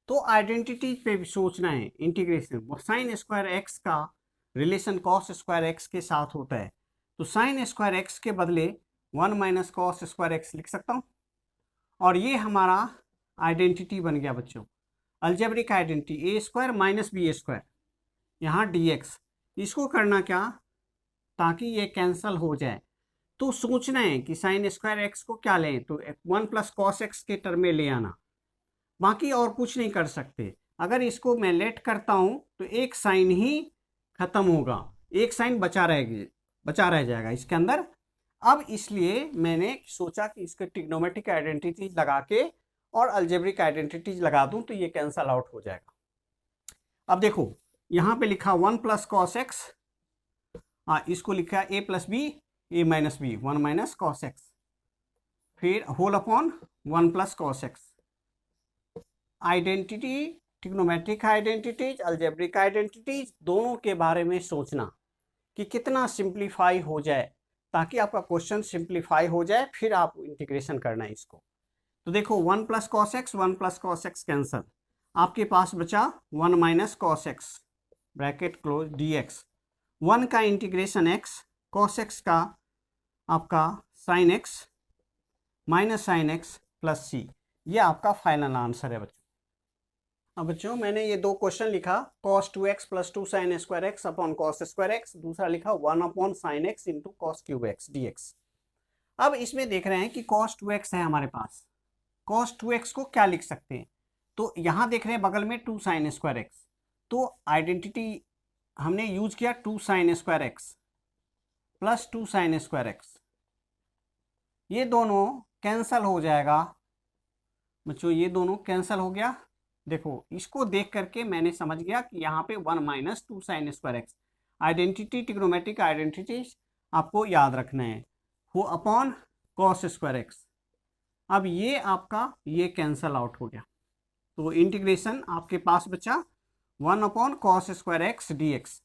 S1: तो आइडेंटिटी पे भी सोचना है, इंटीग्रेशन साइन स्क्वायर एक्स का रिलेशन कॉस स्क्वायर एक्स के साथ होता है, तो साइन स्क्वायर एक्स के बदले 1 माइनस कॉस स्क्वायर एक्स लिख सकता हूँ, और ये हमारा आइडेंटिटी बन गया बच्चों, अलजेब्रिक आइडेंटिटी, ए स्क्वायर माइनस बी स्क्वायर, यहाँ dx, इसको करना क्या, ताकि ये कैंसल हो जाए, तो सोचना है कि साइन स्क्वायर एक्स को क्या लें, तो 1 प्लस कॉस एक्स के टर्म में ले आना, बाकी और कुछ नहीं कर सकते। अगर इसको मैं लेट करता हूं तो एक साइन ही खत्म होगा, एक साइन बचा रह जाएगा इसके अंदर। अब इसलिए मैंने सोचा कि इसके ट्रिग्नोमेट्रिक आइडेंटिटीज लगा के और अलजेब्रिक आइडेंटिटीज लगा दूं तो ये कैंसल आउट हो जाएगा। अब देखो यहाँ पे लिखा 1 प्लस कॉस एक्स, इसको लिखा A plus B A minus B, 1 minus cos X, फिर whole upon 1 plus cos X. Identity trigonometric identities, algebraic identities, दोनों के बारे में सोचना कि कितना सिंप्लीफाई हो जाए, ताकि आपका क्वेश्चन सिंप्लीफाई हो जाए, फिर आप इंटीग्रेशन करना है इसको। तो देखो 1 plus cos X, 1 plus cos X cancel, आपके पास बचा 1 minus cos X bracket close D X. 1 का इंटीग्रेशन एक्स, कॉस एक्स का आपका sine X minus sine X plus सी, ये आपका फाइनल आंसर है बच्चों। अब बच्चों मैंने ये दो क्वेश्चन लिखा, cos 2x plus 2 sine square x upon cos square x, दूसरा लिखा 1 upon sine x into cos cube x dx। अब इसमें देख रहे हैं कि cos 2x है हमारे पास, cos 2x को क्या लिख सकते हैं, तो यहाँ देख रहे हैं बगल में 2 साइन स्क्वायर एक्स, तो आइडेंटिटी हमने यूज किया 2 sine square x plus 2 sine square x, ये दोनों कैंसल हो जाएगा बच्चों, ये दोनों कैंसल हो गया। देखो इसको देख करके मैंने समझ गया कि यहाँ पे 1 minus 2 sine square x, identity trigonometric identity आपको याद रखना है, वो अपॉन कॉस स्क्वायर एक्स। अब ये आपका ये कैंसल आउट हो गया, तो इंटीग्रेशन आपके पास बचा 1 upon cos square X D x.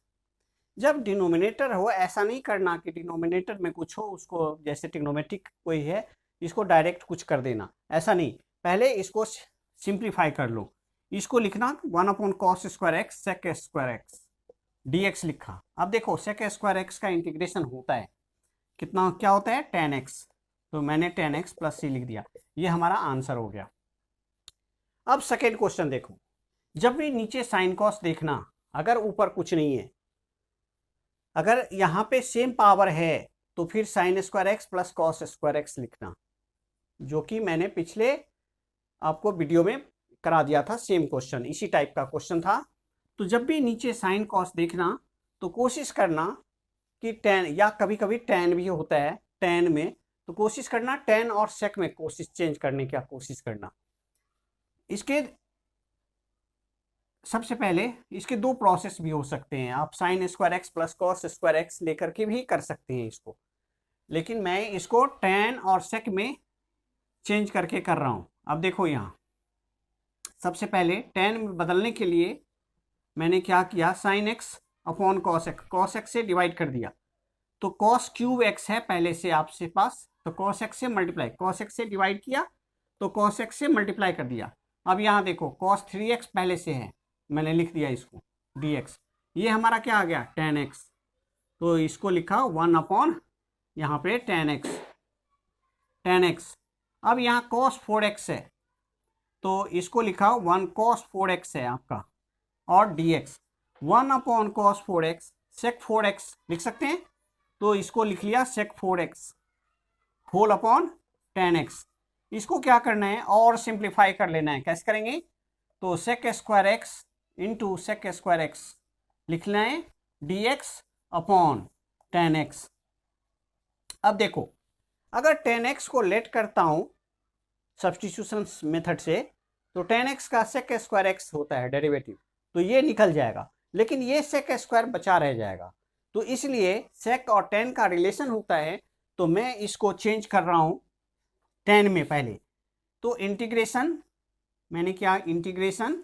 S1: जब डिनोमिनेटर हो, ऐसा नहीं करना कि डिनोमिनेटर में कुछ हो, उसको जैसे ट्रिग्नोमेट्रिक कोई है इसको डायरेक्ट कुछ कर देना, ऐसा नहीं, पहले इसको सिंप्लीफाई कर लो। इसको लिखना 1 upon cos square X sec square X D X लिखा। अब देखो सेक स्क्वायर एक्स का इंटीग्रेशन होता है कितना, क्या होता है tan x, तो मैंने tan x प्लस सी लिख दिया, ये हमारा आंसर हो गया। अब सेकेंड क्वेश्चन देखो, जब भी नीचे साइन कॉस देखना, अगर ऊपर कुछ नहीं है, अगर यहाँ पे सेम पावर है तो फिर sine square x plus cos square x लिखना, जो कि मैंने पिछले आपको वीडियो में करा दिया था, सेम क्वेश्चन इसी टाइप का क्वेश्चन था। तो जब भी नीचे साइन कॉस देखना तो कोशिश करना कि tan, या कभी कभी tan भी होता है tan में, तो कोशिश करना tan और sec में कोशिश चेंज करने की कोशिश करना। इसके सबसे पहले इसके दो प्रोसेस भी हो सकते हैं, आप sine square x plus cos square x लेकर के भी कर सकते हैं इसको, लेकिन मैं इसको tan और sec में चेंज करके कर रहा हूँ। अब देखो यहाँ सबसे पहले tan में बदलने के लिए मैंने क्या किया, sine x upon cos x से डिवाइड कर दिया, तो कॉस क्यूब एक्स है पहले से आपसे पास, तो कॉस एक्स से मल्टीप्लाई, कॉस एक्स से डिवाइड किया तो कॉस एक्स से मल्टीप्लाई कर दिया। अब यहाँ देखो कॉस 3x पहले से है, मैंने लिख दिया इसको dx, ये हमारा क्या आ गया tan x, तो इसको लिखा 1 अपॉन यहाँ पे tan x। अब यहाँ cos 4x है, तो इसको लिखा 1 cos 4x है आपका, और dx 1 upon cos 4x sec 4x लिख सकते हैं, तो इसको लिख लिया sec 4x whole upon tan x। इसको क्या करना है और सिंप्लीफाई कर लेना है, कैसे करेंगे, तो sec square X into sec square x लिखना है dx अपॉन tan x। अब देखो अगर tan x को लेट करता हूँ सब्स्टिट्यूशन मेथड से, तो tan x का sec स्क्वायर एक्स होता है डेरिवेटिव, तो ये निकल जाएगा, लेकिन ये sec स्क्वायर बचा रह जाएगा, तो इसलिए sec और tan का रिलेशन होता है, तो मैं इसको चेंज कर रहा हूँ tan में पहले, तो इंटीग्रेशन मैंने क्या, इंटीग्रेशन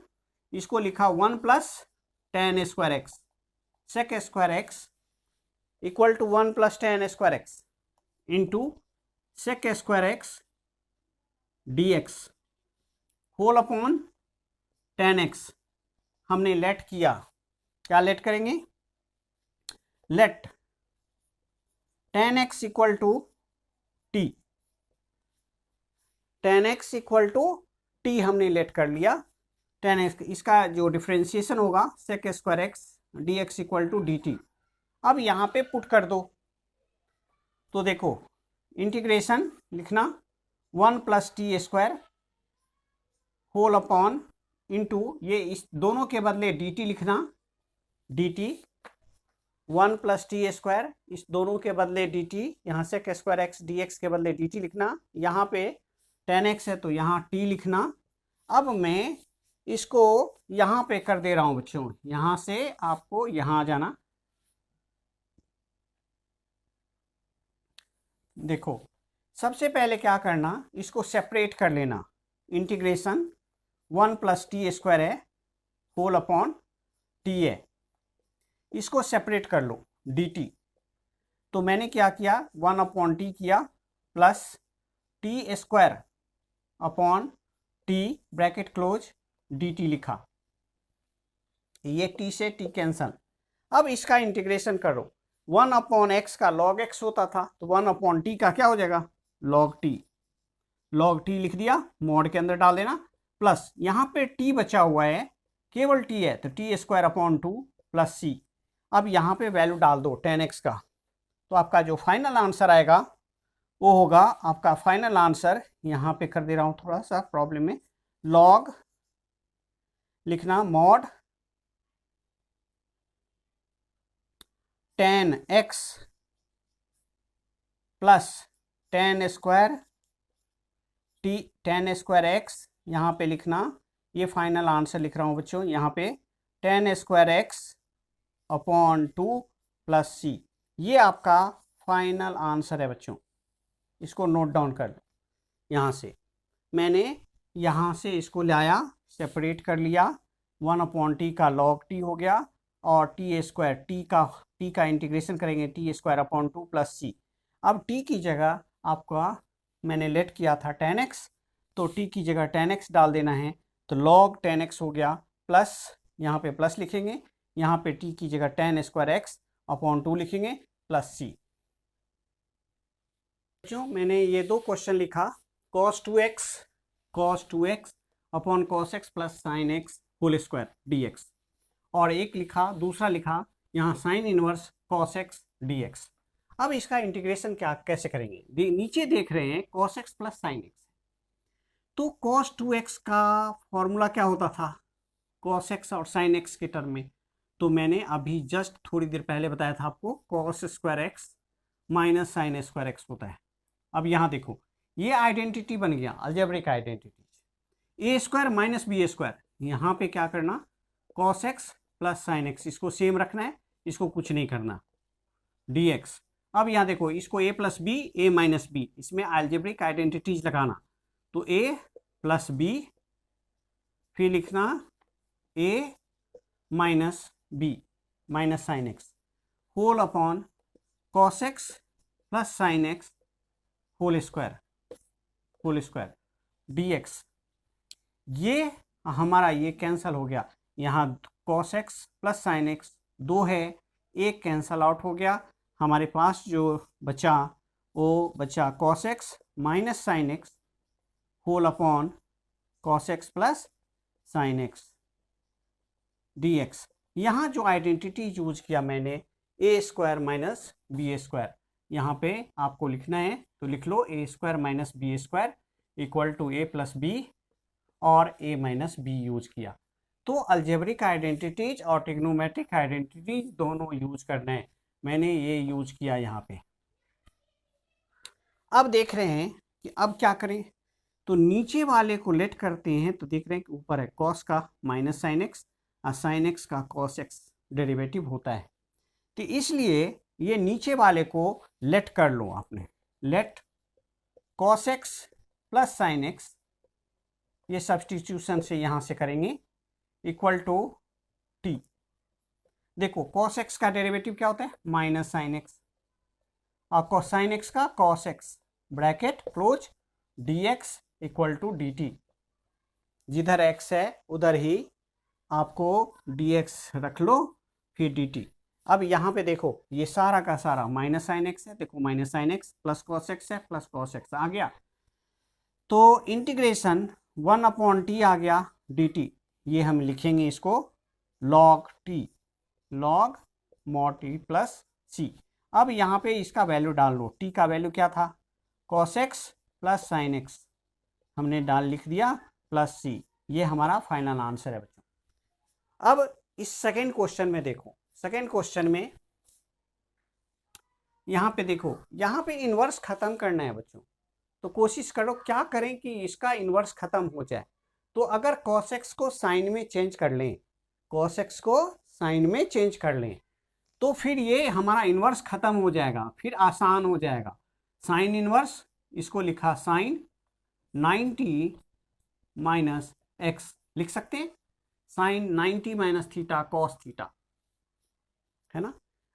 S1: इसको लिखा 1 plus tan square X sec square X equal to 1 plus tan square X into sec square X dx whole upon tan x। हमने लेट किया, क्या लेट करेंगे, let tan x equal to t, tan x equal to t हमने लेट कर लिया, tan x इसका जो डिफ्रेंशिएशन होगा sec square X dx equal to dt। अब यहाँ पे पुट कर दो, तो देखो इंटीग्रेशन लिखना 1 plus T square whole upon into ये इस दोनों के बदले dt लिखना, dt 1 प्लस टी स्क्वायर, इस दोनों के बदले dt, यहाँ से स्क्वायर एक्स dx के बदले dt लिखना, यहाँ पे tan x है तो यहाँ t लिखना। अब मैं इसको यहाँ पे कर दे रहा हूँ बच्चों, यहाँ से आपको यहाँ आ जाना, देखो सबसे पहले क्या करना, इसको सेपरेट कर लेना, इंटीग्रेशन 1 प्लस टी स्क्वायर है होल अपॉन टी है, इसको सेपरेट कर लो dt। तो मैंने क्या किया, 1 अपॉन टी किया plus T square upon T bracket close dt लिखा। ये t से t कैंसल। अब इसका इंटीग्रेशन करो, 1 अपॉन एक्स का लॉग एक्स होता था, तो 1 अपॉन टी का क्या हो जाएगा, लॉग टी। लॉग टी लिख दिया, मॉड के अंदर डाल देना, प्लस यहाँ पे t बचा हुआ है, केवल t है, तो T square upon 2 plus c. अब यहाँ पे वैल्यू डाल दो 10x का, तो आपका जो फाइनल आंसर आएगा वो होगा, आपका फाइनल आंसर यहाँ पे कर दे रहा हूँ थोड़ा सा प्रॉब्लम में, लॉग लिखना mod 10x plus 10 square T 10 square x, यहाँ पे लिखना, ये फाइनल आंसर लिख रहा हूँ बच्चों, यहाँ पे 10 स्क्वायर एक्स अपॉन 2 प्लस सी। ये आपका फाइनल आंसर है बच्चों, इसको नोट डाउन कर लो। यहाँ से मैंने यहाँ से इसको लाया, सेपरेट कर लिया, 1 अपॉन टी का लॉग टी हो गया, और टी स्क्वायर टी का इंटीग्रेशन करेंगे T square upon 2 plus c. अब टी की जगह आपका मैंने लेट किया था 10x, तो t की जगह 10x डाल देना है, तो log 10x हो गया, प्लस यहाँ पे प्लस लिखेंगे, यहाँ पे t की जगह 10 स्क्वायर एक्स अपॉन 2 लिखेंगे प्लस c। बच्चों मैंने ये दो क्वेश्चन लिखा, cos 2x upon cos x plus sin x whole square dx, और एक लिखा, दूसरा लिखा यहाँ sine inverse cos x dx। अब इसका इंटीग्रेशन कैसे करेंगे, नीचे देख रहे हैं cos x plus sign x, तो cos 2x का फॉर्मूला क्या होता था, cos x और sin x के टर्म में, तो मैंने अभी जस्ट थोड़ी देर पहले बताया था आपको, cos square x minus sine square x होता है। अब यहाँ देखो, ये आइडेंटिटी बन गया, अलजेब्रिक आइडेंटिटी, ए स्क्वायर माइनस बी स्क्वायर, यहाँ पे क्या करना, cos x plus sine x, इसको सेम रखना है, इसको कुछ नहीं करना, dx। अब यहाँ देखो, इसको a plus B, A minus B, इसमें अलजेब्रिक आइडेंटिटीज लगाना, तो a प्लस बी, फिर लिखना a minus B minus sine X whole upon cos x plus sine X whole square dx। ये हमारा ये कैंसल हो गया, यहाँ cos x plus sine x 2 है, एक कैंसल आउट हो गया, हमारे पास जो बचा वो बचा cos x minus sine X whole upon cos x plus sine X dx। यहाँ जो आइडेंटिटी यूज किया मैंने, A square minus B square, यहाँ पे आपको लिखना है तो लिख लो, A square minus B square equal to A plus B, और ए माइनस बी यूज किया। तो अलजेब्रिक आइडेंटिटीज और ट्रिग्नोमेट्रिक आइडेंटिटीज दोनों यूज करना है, मैंने ये यूज किया यहाँ पे। अब देख रहे हैं कि अब क्या करें, तो नीचे वाले को लेट करते हैं, तो देख रहे हैं कि ऊपर है cos का माइनस साइन एक्स और साइन एक्स का cos x डेरिवेटिव होता है, तो इसलिए ये नीचे वाले को लेट कर लो आपने, let cos x plus sine X, ये सब्सटीट्यूशन से यहाँ से करेंगे, इक्वल टू t। देखो cos x का डेरिवेटिव क्या होता है, माइनस साइन एक्स, और साइन एक्स का cos x bracket close dx equal to dt, जिधर x है उधर ही आपको dx रख लो, फिर dt। अब यहाँ पे देखो, ये सारा का सारा माइनस साइन एक्स है, देखो minus sine X plus cos x है, प्लस cos x आ गया, तो इंटीग्रेशन 1 अपॉन टी आ गया dt, ये हम लिखेंगे इसको log t, log mod t plus c। अब यहाँ पे इसका वैल्यू डाल लो, t का वैल्यू क्या था, cos x plus sine x, हमने लिख दिया प्लस c, ये हमारा फाइनल आंसर है बच्चों। अब इस सेकेंड क्वेश्चन में देखो, सेकेंड क्वेश्चन में यहाँ पे देखो, यहाँ पे इन्वर्स खत्म करना है बच्चों, तो कोशिश करो क्या करें कि इसका इन्वर्स खत्म हो जाए। तो अगर cos x को साइन में चेंज कर लें, cos x को साइन में चेंज कर लें, तो फिर ये हमारा इन्वर्स खत्म हो जाएगा, फिर आसान हो जाएगा। साइन इन्वर्स, इसको लिखा साइन 90 माइनस एक्स लिख सकते हैं, sine 90 minus theta cos theta, है ना।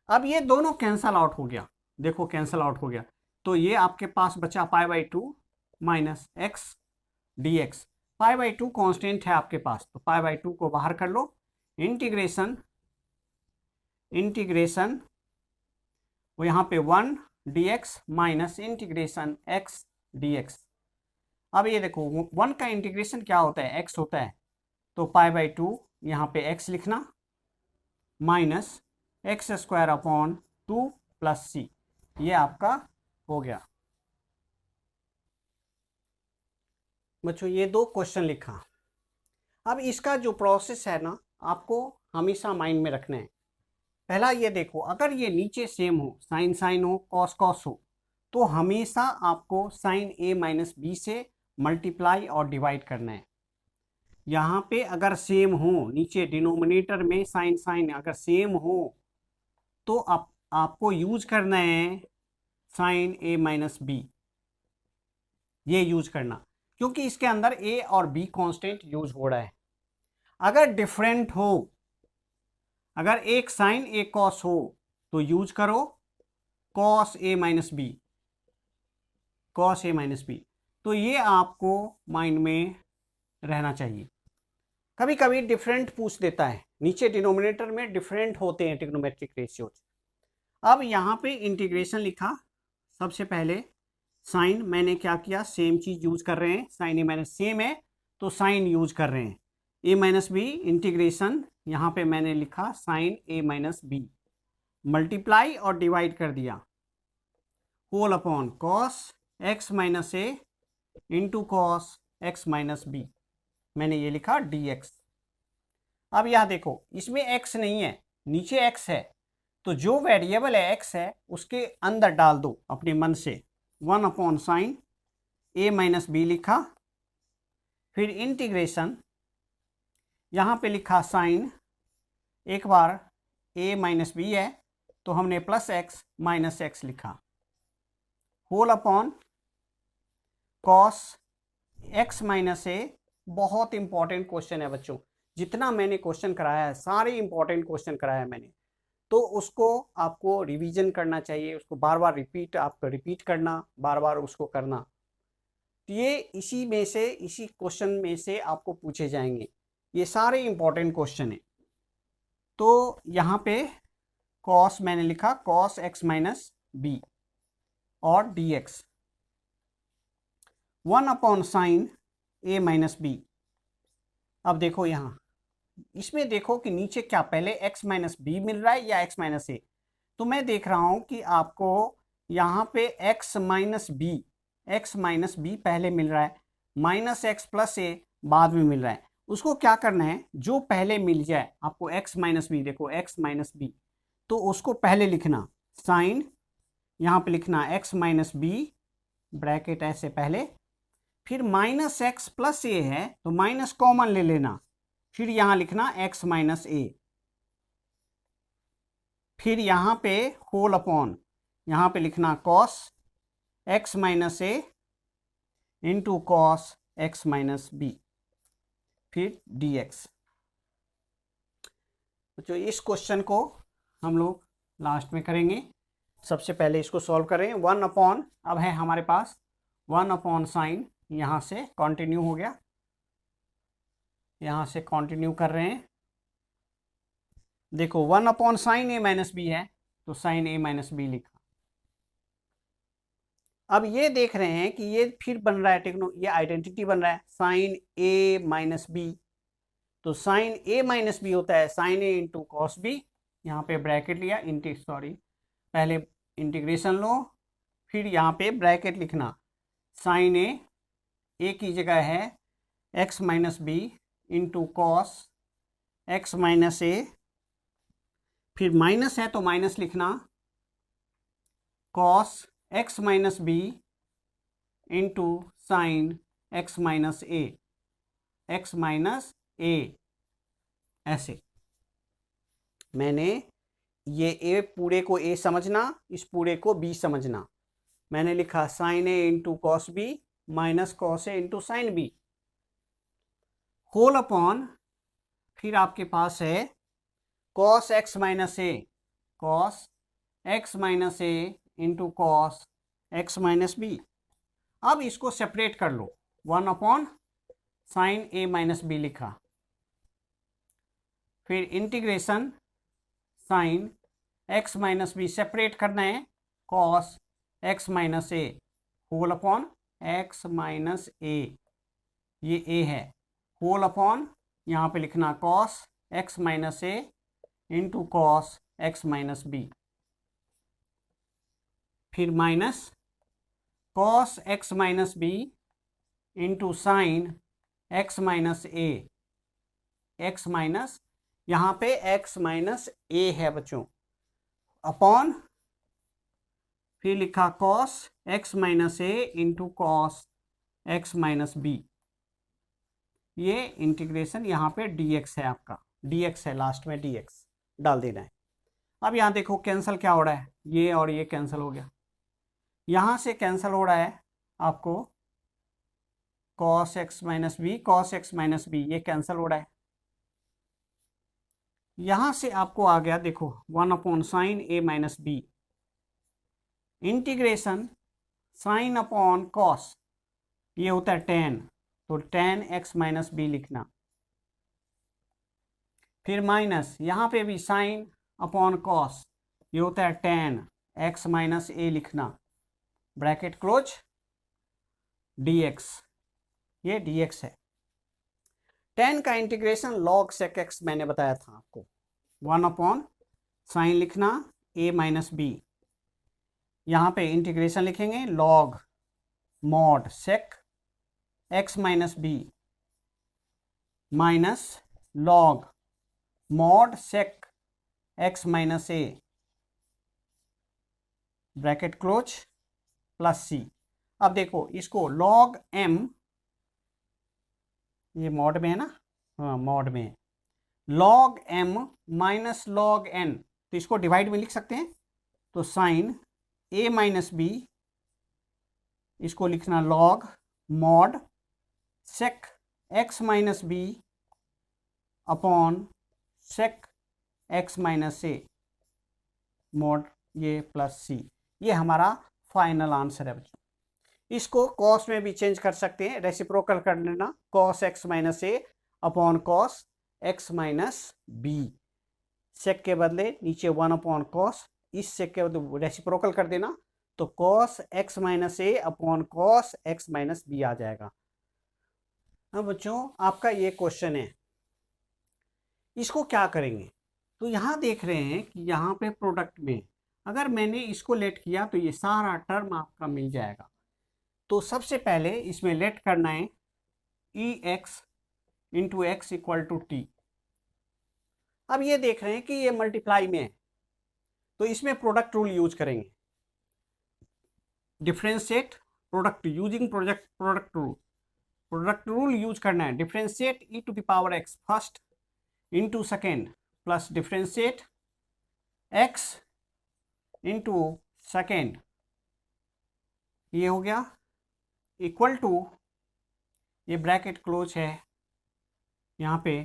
S1: अब ये दोनों कैंसल आउट हो गया, देखो कैंसल आउट हो गया, तो ये आपके पास बचा π/2 minus X D X. π/2 constant है आपके पास, तो π/2 को बाहर कर लो, इंटीग्रेशन वो यहाँ पे 1 dx minus integration x dx। अब ये देखो 1 का इंटीग्रेशन क्या होता है, x होता है, तो π/2 यहाँ पे x लिखना minus x square upon 2 plus c, ये आपका हो गया। बच्चों ये दो क्वेश्चन लिखा। अब इसका जो प्रोसेस है ना, आपको हमेशा माइंड में रखना है। पहला ये देखो, अगर ये नीचे सेम हो, साइन साइन हो, कॉस कॉस हो, तो हमेशा आपको साइन a माइनस बी से मल्टीप्लाई और डिवाइड करना है। यहाँ पे अगर सेम हो, नीचे डिनोमिनेटर में साइन साइन अगर सेम हो, तो आपको यूज करना है साइन a माइनस बी, ये यूज करना, क्योंकि इसके अंदर a और b कांस्टेंट यूज हो रहा है। अगर डिफरेंट हो, अगर एक साइन एक कॉस हो, तो यूज करो cos a minus B, cos a minus B. तो ये आपको माइंड में रहना चाहिए। कभी कभी डिफरेंट पूछ देता है, नीचे डिनोमिनेटर में डिफरेंट होते हैं ट्रिग्नोमेट्रिक रेशियोज। अब यहाँ पे इंटीग्रेशन लिखा, सबसे पहले साइन मैंने क्या किया, सेम चीज यूज कर रहे हैं, साइन a माइनस सेम है तो साइन यूज कर रहे हैं, a माइनस बी इंटीग्रेशन, यहाँ पे मैंने लिखा sine a minus B, multiply और डिवाइड कर दिया, whole upon cos x minus A into cos x minus B, मैंने ये लिखा dx। अब यहाँ देखो इसमें x नहीं है, नीचे x है, तो जो वेरिएबल है x है उसके अंदर डाल दो अपने मन से, 1 upon sine a minus B लिखा, फिर इंटीग्रेशन यहाँ पे लिखा साइन, एक बार a माइनस बी है तो हमने प्लस x माइनस एक्स लिखा, whole upon cos x minus A. बहुत इंपॉर्टेंट क्वेश्चन है बच्चों, जितना मैंने क्वेश्चन कराया है सारे इंपॉर्टेंट क्वेश्चन कराया है मैंने, तो उसको आपको रिवीजन करना चाहिए, उसको बार बार रिपीट करना, बार बार उसको करना। तो ये इसी में से, इसी क्वेश्चन में से आपको पूछे जाएंगे, ये सारे इंपॉर्टेंट क्वेश्चन है। तो यहाँ पे कॉस मैंने लिखा कॉस x माइनस बी और dx, 1 upon sine a minus B. अब देखो यहाँ इसमें देखो कि नीचे क्या पहले x माइनस बी मिल रहा है या x माइनस ए, तो मैं देख रहा हूँ कि आपको यहाँ पे x माइनस बी पहले मिल रहा है, माइनस एक्स प्लस ए बाद में मिल रहा है। उसको क्या करना है, जो पहले मिल जाए आपको x माइनस बी, देखो x माइनस बी, तो उसको पहले लिखना साइन, यहाँ पे लिखना x माइनस बी ब्रैकेट ऐसे पहले, फिर माइनस एक्स प्लस ए है तो माइनस कॉमन ले लेना, फिर यहाँ लिखना x माइनस ए, फिर यहाँ पे होल अपॉन, यहाँ पे लिखना cos x minus A into cos x minus B, फिर dx। तो इस क्वेश्चन को हम लोग लास्ट में करेंगे, सबसे पहले इसको सॉल्व करें। 1 अपॉन, अब है हमारे पास 1 अपॉन साइन, यहाँ से कंटिन्यू हो गया, यहाँ से कंटिन्यू कर रहे हैं। देखो 1 upon sine a minus B है तो साइन a माइनस बी लिखा। अब ये देख रहे हैं कि ये फिर बन रहा है ये आइडेंटिटी बन रहा है साइन a माइनस बी, तो साइन a माइनस बी होता है sine a into cos B, यहाँ पे ब्रैकेट लिया, पहले इंटीग्रेशन लो, फिर यहाँ पे ब्रैकेट लिखना, साइन a की जगह है x minus B into cos x minus A, फिर माइनस है तो माइनस लिखना, cos x minus B into sine x minus A, ऐसे। मैंने ये a पूरे को a समझना, इस पूरे को b समझना, मैंने लिखा sine a into cos B minus cos A into sine B, whole upon, फिर आपके पास है cos x minus A, cos x minus A into cos X minus B. अब इसको सेपरेट कर लो, 1 upon sine A minus B लिखा, फिर integration sine X minus B, separate करना है cos X minus A whole upon X minus A, ये ए है, होल अपॉन यहाँ पे लिखना cos X minus A into cos X minus B, फिर minus cos X minus B into sine X minus A, X minus यहाँ पे एक्स माइनस ए है बच्चों, अपॉन फिर लिखा cos X minus A into cos X minus B, ये इंटीग्रेशन यहाँ पे dx है, आपका dx है, लास्ट में dx डाल देना है। अब यहाँ देखो कैंसिल क्या हो रहा है, ये और ये कैंसिल हो गया, यहाँ से कैंसिल हो रहा है आपको cos x minus B, cos x minus B ये कैंसिल हो रहा है। यहाँ से आपको आ गया देखो 1 upon sine A minus B, integration sine upon cos, ये होता है tan, तो tan x माइनस बी लिखना, फिर माइनस यहाँ पे भी साइन अपॉन कॉस, ये होता है tan x माइनस ए लिखना, ब्रैकेट क्लोज, dx, ये dx है। tan का इंटीग्रेशन log sec x मैंने बताया था आपको, 1 अपॉन साइन लिखना a माइनस बी, यहाँ पे इंटीग्रेशन लिखेंगे log mod sec x minus B minus log mod sec x minus a, bracket close, plus c. अब देखो इसको log m, ये मॉड में है ना, हाँ मॉड में है, log m minus log n, तो इसको डिवाइड में लिख सकते हैं, तो साइन a माइनस बी, इसको लिखना log mod sec x minus b upon sec x minus a, mod ये प्लस सी, ये हमारा फाइनल आंसर है बच्चों। इसको कॉस में भी चेंज कर सकते हैं, रेसिप्रोकल कर लेना, cos x minus a upon cos x minus b, sec के बदले नीचे 1 अपॉन cos, इस सेक के बदले रेसिप्रोकल कर देना, तो cos x minus a upon cos x minus b आ जाएगा। अब बच्चों आपका ये क्वेश्चन है, इसको क्या करेंगे, तो यहाँ देख रहे हैं कि यहाँ पे प्रोडक्ट में अगर मैंने इसको लेट किया तो ये सारा टर्म आपका मिल जाएगा। तो सबसे पहले इसमें लेट करना है e x into x equal to T. अब ये देख रहे हैं कि ये मल्टीप्लाई में है, तो इसमें प्रोडक्ट रूल यूज करेंगे, differentiate product using product rule use करना है, differentiate E to the power X first into second plus differentiate X into second, ये हो गया इक्वल टू, ये ब्रैकेट क्लोज है यहाँ पे,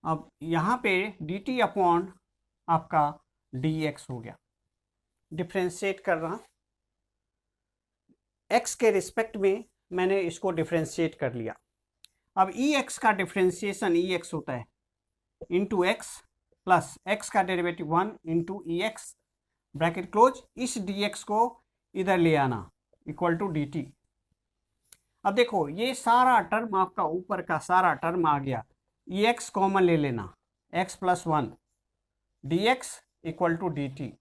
S1: अब यहाँ पे डी टी अपॉन आपका डी एक्स हो गया, डिफ्रेंशिएट कर रहा, एक्स के रिस्पेक्ट में मैंने इसको डिफ्रेंशिएट कर लिया। अब ई एक्स का डिफ्रेंशिएशन ई एक्स होता है इंटू एक्स प्लस एक्स का डेरिवेटिव 1 इंटू ई एक्स, ब्रैकेट क्लोज, इस डी एक्स को इधर ले आना इक्वल टू डी टी। अब देखो ये सारा टर्म आपका ऊपर का सारा टर्म आ गया, ई एक्स कॉमन ले लेना, X plus 1 D X equal to D T,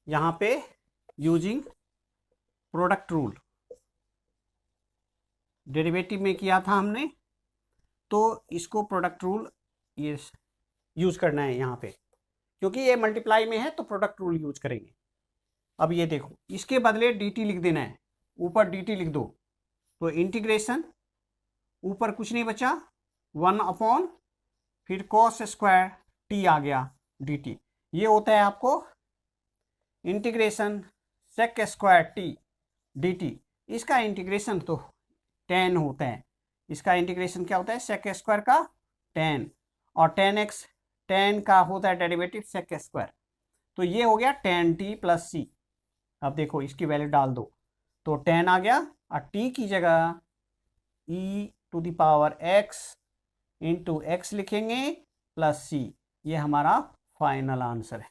S1: यहाँ पे यूजिंग प्रोडक्ट रूल, डेरिवेटिव में किया था हमने, तो इसको प्रोडक्ट रूल ये यूज करना है यहाँ पे, क्योंकि ये मल्टीप्लाई में है तो प्रोडक्ट रूल यूज करेंगे। अब ये देखो इसके बदले डी टी लिख देना है, ऊपर डी टी लिख दो, तो इंटीग्रेशन ऊपर कुछ नहीं बचा 1 अपॉन फिर cos स्क्वायर टी आ गया डी टी, ये होता है आपको integration sec square T D T, इसका इंटीग्रेशन तो tan होता है, इसका इंटीग्रेशन क्या होता है sec स्क्वायर का 10 और 10x 10 का होता है डेरिवेटिव सेक स्क्वायर, तो ये हो गया 10t प्लस सी। अब देखो इसकी वैल्यू डाल दो तो 10 आ गया और t की जगह e to the power x into X लिखेंगे प्लस सी। ये हमारा फाइनल आंसर है।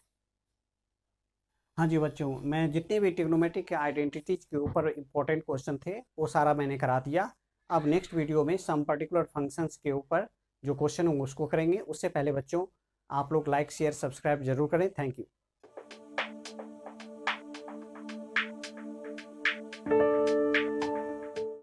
S1: हाँ जी बच्चों, मैं जितने भी ट्रिग्नोमेट्रिक के आइडेंटिटीज के ऊपर इंपॉर्टेंट क्वेश्चन थे वो सारा मैंने करा दिया। अब नेक्स्ट वीडियो में सम पर्टिकुलर फंक्शंस के ऊपर जो क्वेश्चन होंगे उसको करेंगे। उससे पहले बच्चों आप लोग लाइक शेयर सब्सक्राइब जरूर करें। Thank you.